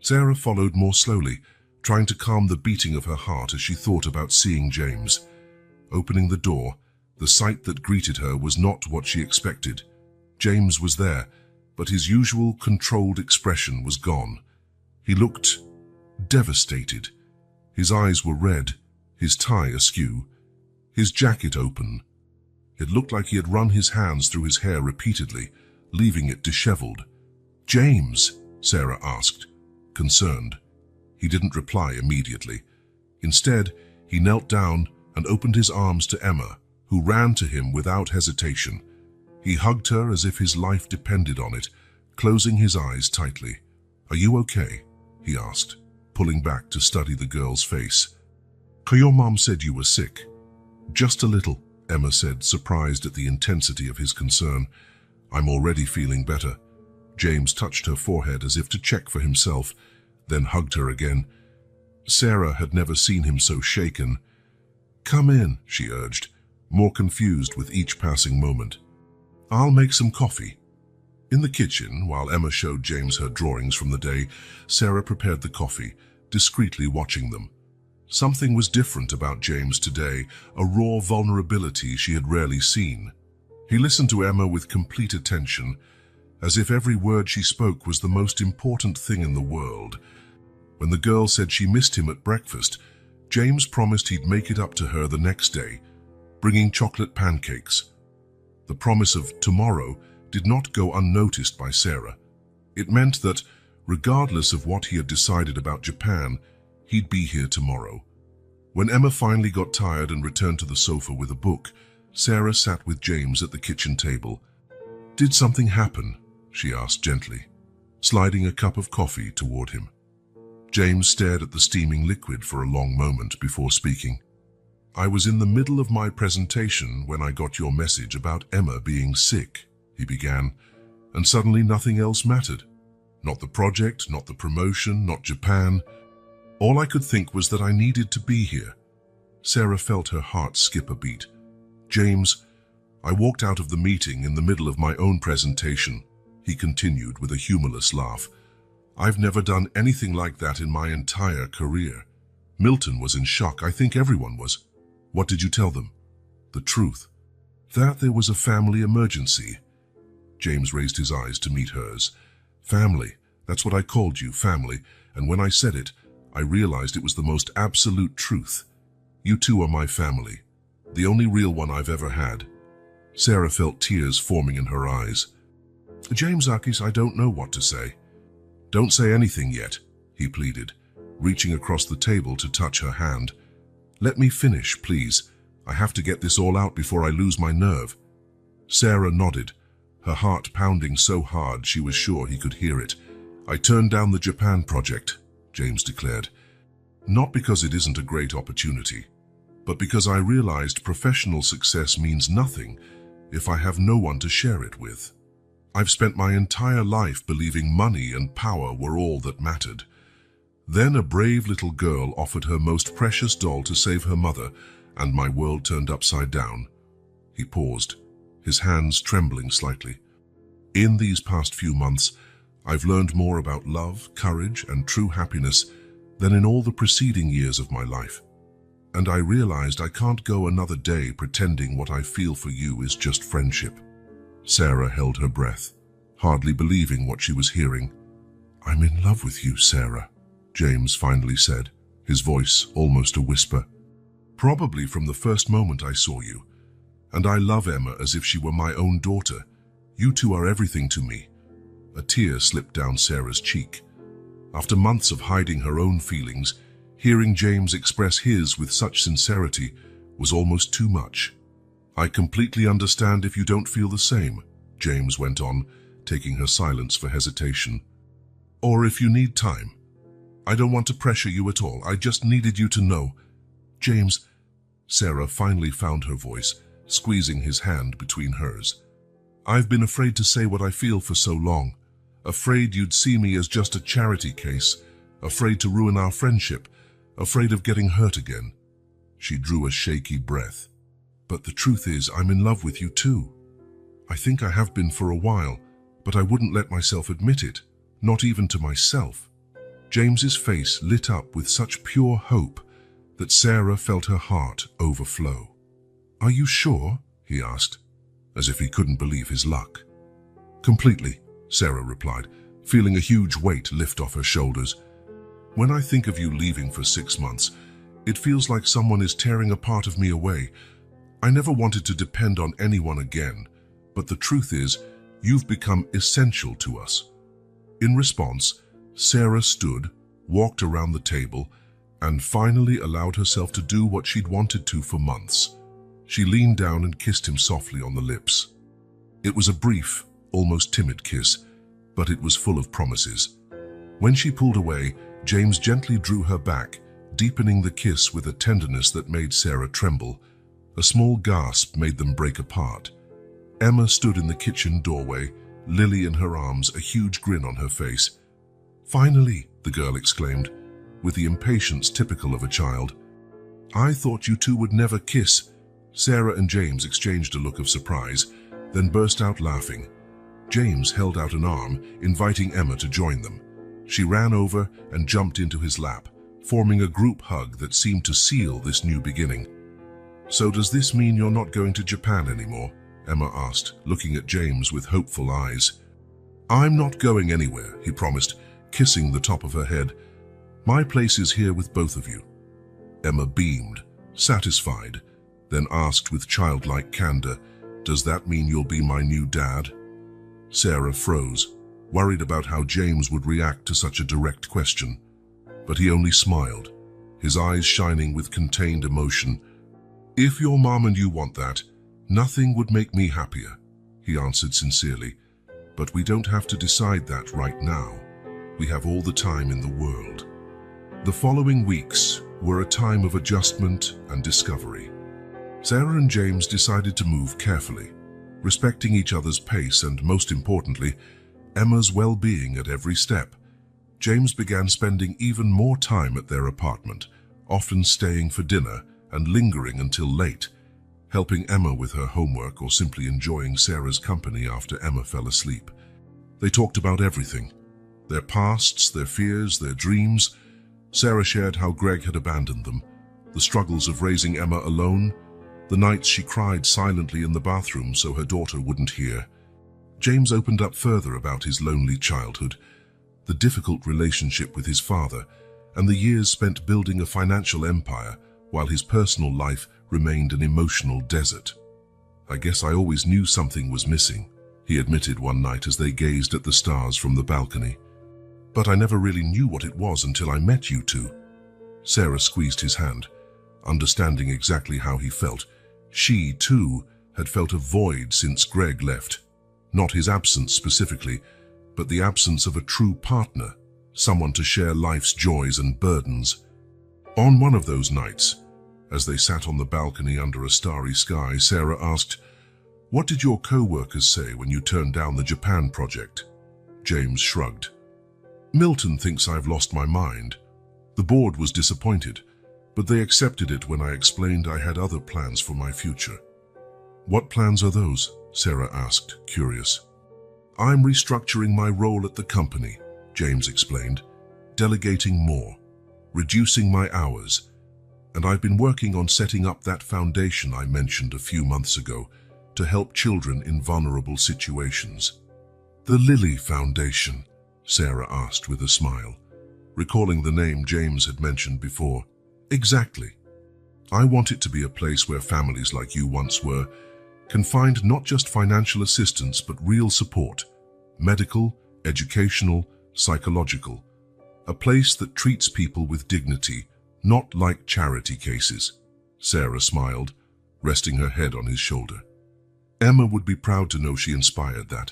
Sarah followed more slowly, trying to calm the beating of her heart as she thought about seeing James. Opening the door, the sight that greeted her was not what she expected. James was there, but his usual controlled expression was gone. He looked devastated. His eyes were red, his tie askew, his jacket open. It looked like he had run his hands through his hair repeatedly, leaving it disheveled. James? Sarah asked, concerned. He didn't reply immediately. Instead, he knelt down and opened his arms to Emma, who ran to him without hesitation. He hugged her as if his life depended on it, closing his eyes tightly. Are you okay? He asked, pulling back to study the girl's face. Your mom said you were sick. Just a little, Emma said, surprised at the intensity of his concern. I'm already feeling better. James touched her forehead as if to check for himself, then hugged her again. Sarah had never seen him so shaken. Come in, she urged, more confused with each passing moment. I'll make some coffee. In the kitchen, while Emma showed James her drawings from the day, Sarah prepared the coffee, discreetly watching them. Something was different about James today, a raw vulnerability she had rarely seen. He listened to Emma with complete attention, as if every word she spoke was the most important thing in the world. When the girl said she missed him at breakfast, James promised he'd make it up to her the next day, bringing chocolate pancakes. The promise of tomorrow did not go unnoticed by Sarah. It meant that, regardless of what he had decided about Japan, he'd be here tomorrow. When Emma finally got tired and returned to the sofa with a book, Sarah sat with James at the kitchen table. Did something happen? She asked gently, sliding a cup of coffee toward him. James stared at the steaming liquid for a long moment before speaking. I was in the middle of my presentation when I got your message about Emma being sick, he began, and suddenly nothing else mattered. Not the project, not the promotion, not Japan. All I could think was that I needed to be here. Sarah felt her heart skip a beat. James, I walked out of the meeting in the middle of my own presentation, he continued with a humorless laugh. I've never done anything like that in my entire career. Milton was in shock. I think everyone was. What did you tell them? The truth. That there was a family emergency. James raised his eyes to meet hers. Family. That's what I called you, family. And when I said it, I realized it was the most absolute truth. You two are my family. The only real one I've ever had. Sarah felt tears forming in her eyes. James Akis, I don't know what to say. Don't say anything yet, he pleaded, reaching across the table to touch her hand. Let me finish, please. I have to get this all out before I lose my nerve. Sarah nodded, her heart pounding so hard she was sure he could hear it. I turned down the Japan project, James declared. Not because it isn't a great opportunity, but because I realized professional success means nothing if I have no one to share it with. I've spent my entire life believing money and power were all that mattered. Then a brave little girl offered her most precious doll to save her mother, and my world turned upside down. He paused, his hands trembling slightly. In these past few months, I've learned more about love, courage, and true happiness than in all the preceding years of my life. And I realized I can't go another day pretending what I feel for you is just friendship. Sarah held her breath, hardly believing what she was hearing. I'm in love with you, Sarah, James finally said, his voice almost a whisper. Probably from the first moment I saw you. And I love Emma as if she were my own daughter. You two are everything to me. A tear slipped down Sarah's cheek. After months of hiding her own feelings, hearing James express his with such sincerity was almost too much. I completely understand if you don't feel the same, James went on, taking her silence for hesitation. Or if you need time. I don't want to pressure you at all. I just needed you to know. James, Sarah finally found her voice, squeezing his hand between hers. I've been afraid to say what I feel for so long. Afraid you'd see me as just a charity case. Afraid to ruin our friendship. Afraid of getting hurt again. She drew a shaky breath. But the truth is, I'm in love with you too. I think I have been for a while, but I wouldn't let myself admit it, not even to myself. James's face lit up with such pure hope that Sarah felt her heart overflow. Are you sure? He asked, as if he couldn't believe his luck. Completely, Sarah replied, feeling a huge weight lift off her shoulders. When I think of you leaving for 6 months, it feels like someone is tearing a part of me away. I never wanted to depend on anyone again, but the truth is, you've become essential to us. In response, Sarah stood, walked around the table, and finally allowed herself to do what she'd wanted to for months. She leaned down and kissed him softly on the lips. It was a brief, almost timid kiss, but it was full of promises. When she pulled away, James gently drew her back, deepening the kiss with a tenderness that made Sarah tremble. A small gasp made them break apart. Emma stood in the kitchen doorway, Lily in her arms, a huge grin on her face. Finally, the girl exclaimed, with the impatience typical of a child. I thought you two would never kiss. Sarah and James exchanged a look of surprise, then burst out laughing. James held out an arm, inviting Emma to join them. She ran over and jumped into his lap, forming a group hug that seemed to seal this new beginning. So does this mean you're not going to Japan anymore? Emma asked, looking at James with hopeful eyes. I'm not going anywhere, he promised, kissing the top of her head. My place is here with both of you. Emma beamed, satisfied, then asked with childlike candor, does that mean you'll be my new dad? Sarah froze, worried about how James would react to such a direct question. But he only smiled, his eyes shining with contained emotion. If your mom and you want that, nothing would make me happier, he answered sincerely. But we don't have to decide that right now. We have all the time in the world. The following weeks were a time of adjustment and discovery. Sarah and James decided to move carefully, respecting each other's pace and, most importantly, Emma's well-being at every step. James began spending even more time at their apartment, often staying for dinner and lingering until late, helping Emma with her homework or simply enjoying Sarah's company after Emma fell asleep. They talked about everything, their pasts, their fears, their dreams. Sarah shared how Greg had abandoned them, the struggles of raising Emma alone, the nights she cried silently in the bathroom so her daughter wouldn't hear. James opened up further about his lonely childhood, the difficult relationship with his father, and the years spent building a financial empire while his personal life remained an emotional desert. I guess I always knew something was missing, he admitted one night as they gazed at the stars from the balcony. But I never really knew what it was until I met you two. Sarah squeezed his hand. understanding exactly how he felt. She, too, had felt a void since Greg left. Not his absence specifically, but the absence of a true partner, someone to share life's joys and burdens. On one of those nights, as they sat on the balcony under a starry sky, Sarah asked, "What did your co-workers say when you turned down the Japan project?" James shrugged. "Milton thinks I've lost my mind. The board was disappointed, but they accepted it when I explained I had other plans for my future." "What plans are those?" Sarah asked, curious. "I'm restructuring my role at the company," James explained, "delegating more, reducing my hours, and I've been working on setting up that foundation I mentioned a few months ago to help children in vulnerable situations." "The Lily Foundation?" Sarah asked with a smile, recalling the name James had mentioned before. "Exactly. I want it to be a place where families like you once were can find not just financial assistance but real support, medical, educational, psychological. A place that treats people with dignity, not like charity cases." Sarah smiled, resting her head on his shoulder. "Emma would be proud to know she inspired that."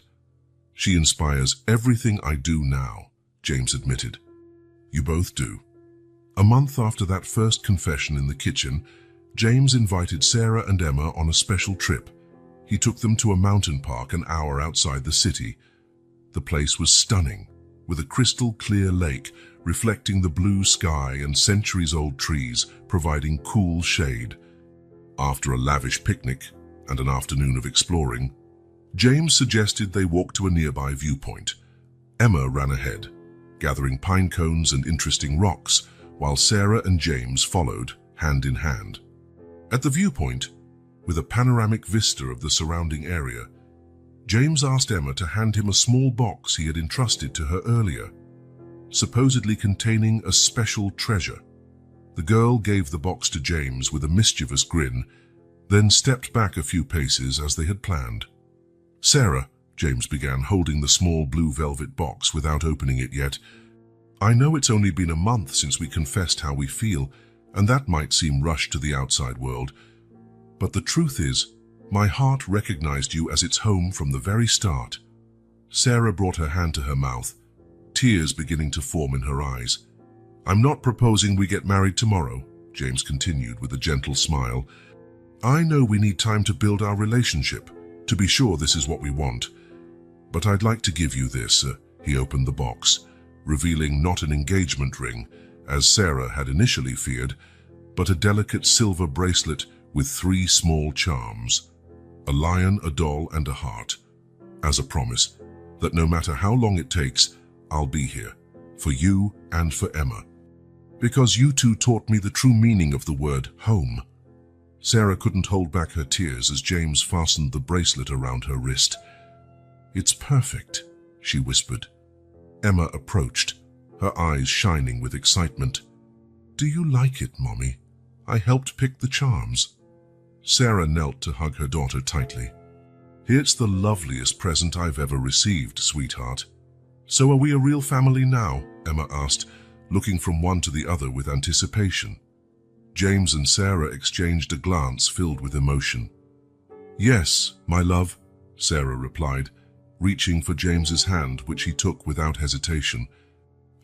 "She inspires everything I do now," James admitted. "You both do." A month after that first confession in the kitchen, James invited Sarah and Emma on a special trip. He took them to a mountain park an hour outside the city. The place was stunning, with a crystal-clear lake reflecting the blue sky and centuries-old trees providing cool shade. After a lavish picnic and an afternoon of exploring, James suggested they walk to a nearby viewpoint. Emma ran ahead, gathering pine cones and interesting rocks, while Sarah and James followed, hand in hand. At the viewpoint, with a panoramic vista of the surrounding area, James asked Emma to hand him a small box he had entrusted to her earlier, supposedly containing a special treasure. The girl gave the box to James with a mischievous grin, then stepped back a few paces as they had planned. "Sarah," James began, holding the small blue velvet box without opening it yet, "I know it's only been a month since we confessed how we feel, and that might seem rushed to the outside world, but the truth is, my heart recognized you as its home from the very start." Sarah brought her hand to her mouth, tears beginning to form in her eyes. "I'm not proposing we get married tomorrow," James continued with a gentle smile. "I know we need time to build our relationship, to be sure this is what we want. But I'd like to give you this." He opened the box, revealing not an engagement ring, as Sarah had initially feared, but a delicate silver bracelet with 3 small charms, a lion, a doll, and a heart, as a promise that no matter how long it takes, I'll be here, for you and for Emma. Because you two taught me the true meaning of the word home. Sarah couldn't hold back her tears as James fastened the bracelet around her wrist. "It's perfect," she whispered. Emma approached, her eyes shining with excitement. "Do you like it, Mommy? I helped pick the charms." Sarah knelt to hug her daughter tightly. "It's the loveliest present I've ever received, sweetheart." "So are we a real family now?" Emma asked, looking from one to the other with anticipation. James and Sarah exchanged a glance filled with emotion. "Yes, my love," Sarah replied, reaching for James's hand, which he took without hesitation.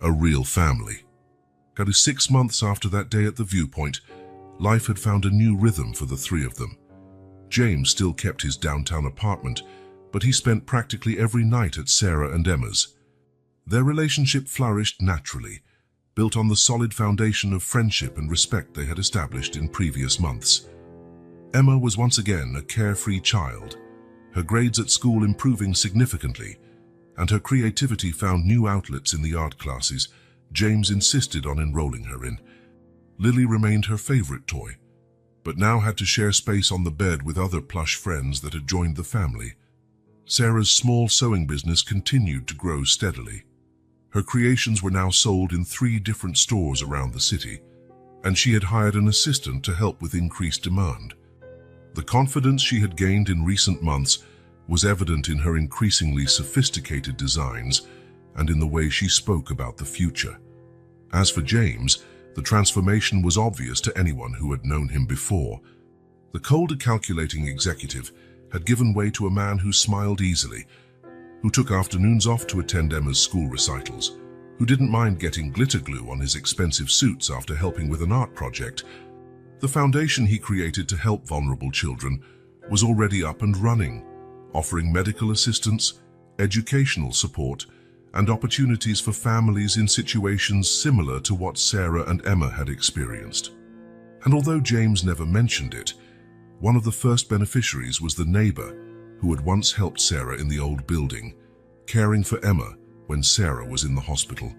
A real family. 6 months after that day at the viewpoint, life had found a new rhythm for the 3 of them. James still kept his downtown apartment, but he spent practically every night at Sarah and Emma's. Their relationship flourished naturally, built on the solid foundation of friendship and respect they had established in previous months. Emma was once again a carefree child, her grades at school improving significantly, and her creativity found new outlets in the art classes James insisted on enrolling her in. Lily remained her favorite toy, but now had to share space on the bed with other plush friends that had joined the family. Sarah's small sewing business continued to grow steadily. Her creations were now sold in 3 different stores around the city, and she had hired an assistant to help with increased demand. The confidence she had gained in recent months was evident in her increasingly sophisticated designs and in the way she spoke about the future. As for James, The transformation was obvious to anyone who had known him before. The colder, calculating executive had given way to a man who smiled easily, who took afternoons off to attend Emma's school recitals, who didn't mind getting glitter glue on his expensive suits after helping with an art project. The foundation he created to help vulnerable children was already up and running, offering medical assistance, educational support, and opportunities for families in situations similar to what Sarah and Emma had experienced. And although James never mentioned it, one of the first beneficiaries was the neighbor who had once helped Sarah in the old building, caring for Emma when Sarah was in the hospital.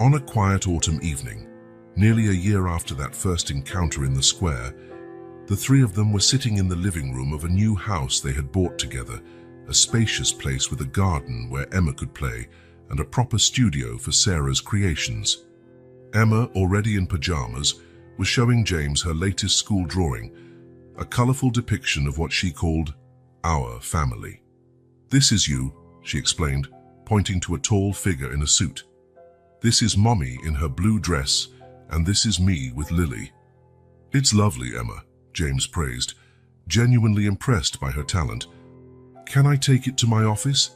On a quiet autumn evening, nearly a year after that first encounter in the square, the three of them were sitting in the living room of a new house they had bought together, a spacious place with a garden where Emma could play and a proper studio for Sarah's creations. Emma, already in pajamas, was showing James her latest school drawing, a colorful depiction of what she called our family. "This is you," she explained, pointing to a tall figure in a suit. "This is Mommy in her blue dress, and this is me with Lily." "It's lovely, Emma," James praised, genuinely impressed by her talent. "Can I take it to my office?"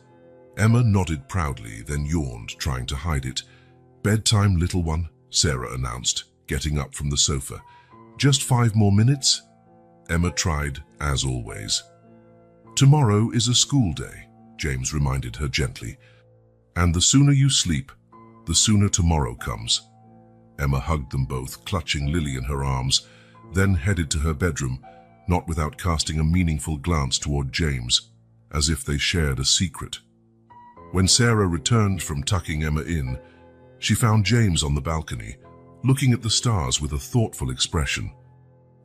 Emma nodded proudly, then yawned, trying to hide it. "Bedtime, little one," Sarah announced, getting up from the sofa. "Just 5 more minutes?" Emma tried, as always. "Tomorrow is a school day," James reminded her gently. "And the sooner you sleep, the sooner tomorrow comes." Emma hugged them both, clutching Lily in her arms, then headed to her bedroom, not without casting a meaningful glance toward James, as if they shared a secret. When Sarah returned from tucking Emma in, she found James on the balcony, looking at the stars with a thoughtful expression.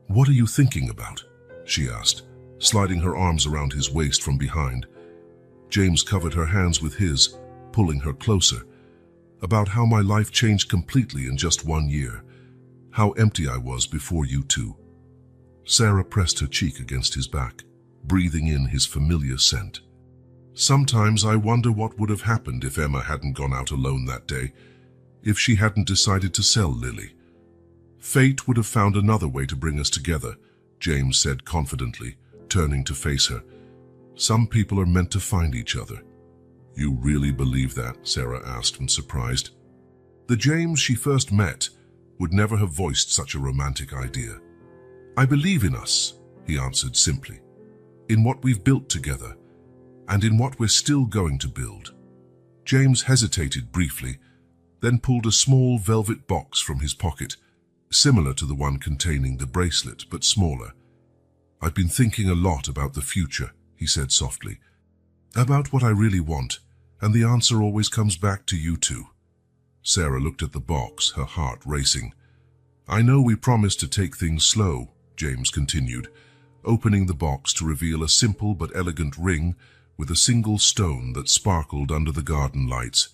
"What are you thinking about?" she asked, sliding her arms around his waist from behind. James covered her hands with his, pulling her closer. "About how my life changed completely in just 1 year. How empty I was before you two." Sarah pressed her cheek against his back, breathing in his familiar scent. "Sometimes I wonder what would have happened if Emma hadn't gone out alone that day, if she hadn't decided to sell Lily. Fate would have found another way to bring us together," James said confidently, turning to face her. "Some people are meant to find each other." "You really believe that?" Sarah asked, surprised. The James she first met would never have voiced such a romantic idea. "I believe in us," he answered simply, "in what we've built together, and in what we're still going to build." James hesitated briefly, then pulled a small velvet box from his pocket, similar to the one containing the bracelet, but smaller. "I've been thinking a lot about the future," he said softly. "About what I really want, and the answer always comes back to you two." Sarah looked at the box, her heart racing. "I know we promised to take things slow," James continued, opening the box to reveal a simple but elegant ring with a single stone that sparkled under the garden lights.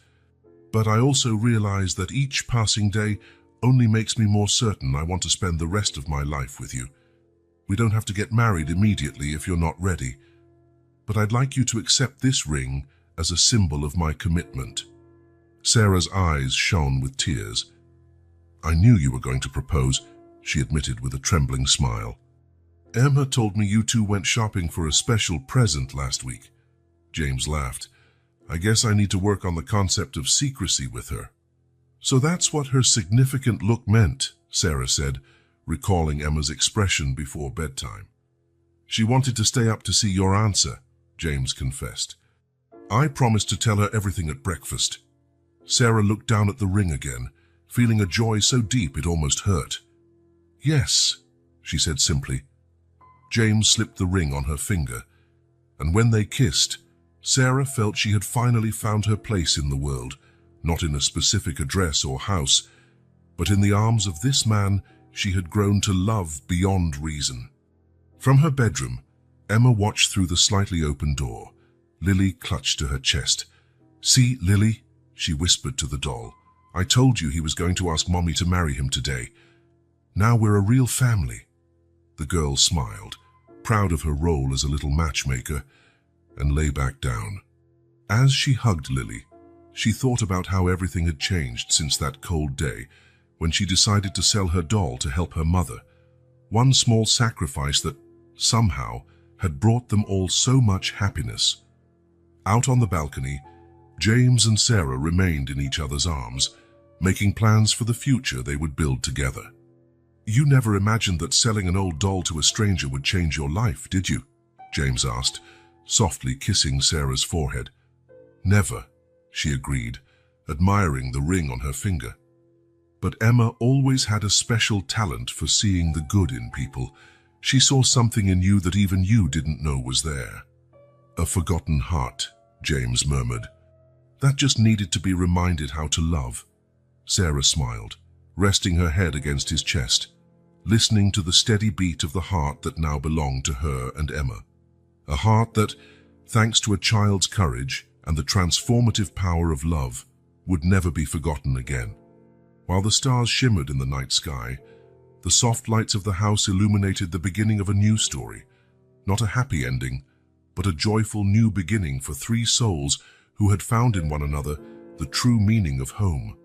"But I also realize that each passing day only makes me more certain I want to spend the rest of my life with you. We don't have to get married immediately if you're not ready, but I'd like you to accept this ring as a symbol of my commitment." Sarah's eyes shone with tears. "I knew you were going to propose," she admitted with a trembling smile. "Emma told me you two went shopping for a special present last week." James laughed. "I guess I need to work on the concept of secrecy with her." "So that's what her significant look meant," Sarah said, recalling Emma's expression before bedtime. "She wanted to stay up to see your answer," James confessed. "I promised to tell her everything at breakfast." Sarah looked down at the ring again, feeling a joy so deep it almost hurt. "Yes," she said simply. James slipped the ring on her finger, and when they kissed, Sarah felt she had finally found her place in the world, not in a specific address or house, but in the arms of this man she had grown to love beyond reason. From her bedroom, Emma watched through the slightly open door, Lily clutched to her chest. "See, Lily," she whispered to the doll, "I told you he was going to ask Mommy to marry him today. Now we're a real family." The girl smiled, proud of her role as a little matchmaker, and lay back down. As she hugged Lily, she thought about how everything had changed since that cold day when she decided to sell her doll to help her mother. One small sacrifice that, somehow, had brought them all so much happiness. Out on the balcony, James and Sarah remained in each other's arms, making plans for the future they would build together. "You never imagined that selling an old doll to a stranger would change your life, did you?" James asked, softly kissing Sarah's forehead. "Never," she agreed, admiring the ring on her finger. But Emma always had a special talent for seeing the good in people. She saw something in you that even you didn't know was there. "A forgotten heart," James murmured. "That just needed to be reminded how to love." Sarah smiled, resting her head against his chest, listening to the steady beat of the heart that now belonged to her and Emma. A heart that, thanks to a child's courage and the transformative power of love, would never be forgotten again. While the stars shimmered in the night sky, the soft lights of the house illuminated the beginning of a new story. Not a happy ending, but a joyful new beginning for three souls who had found in one another the true meaning of home.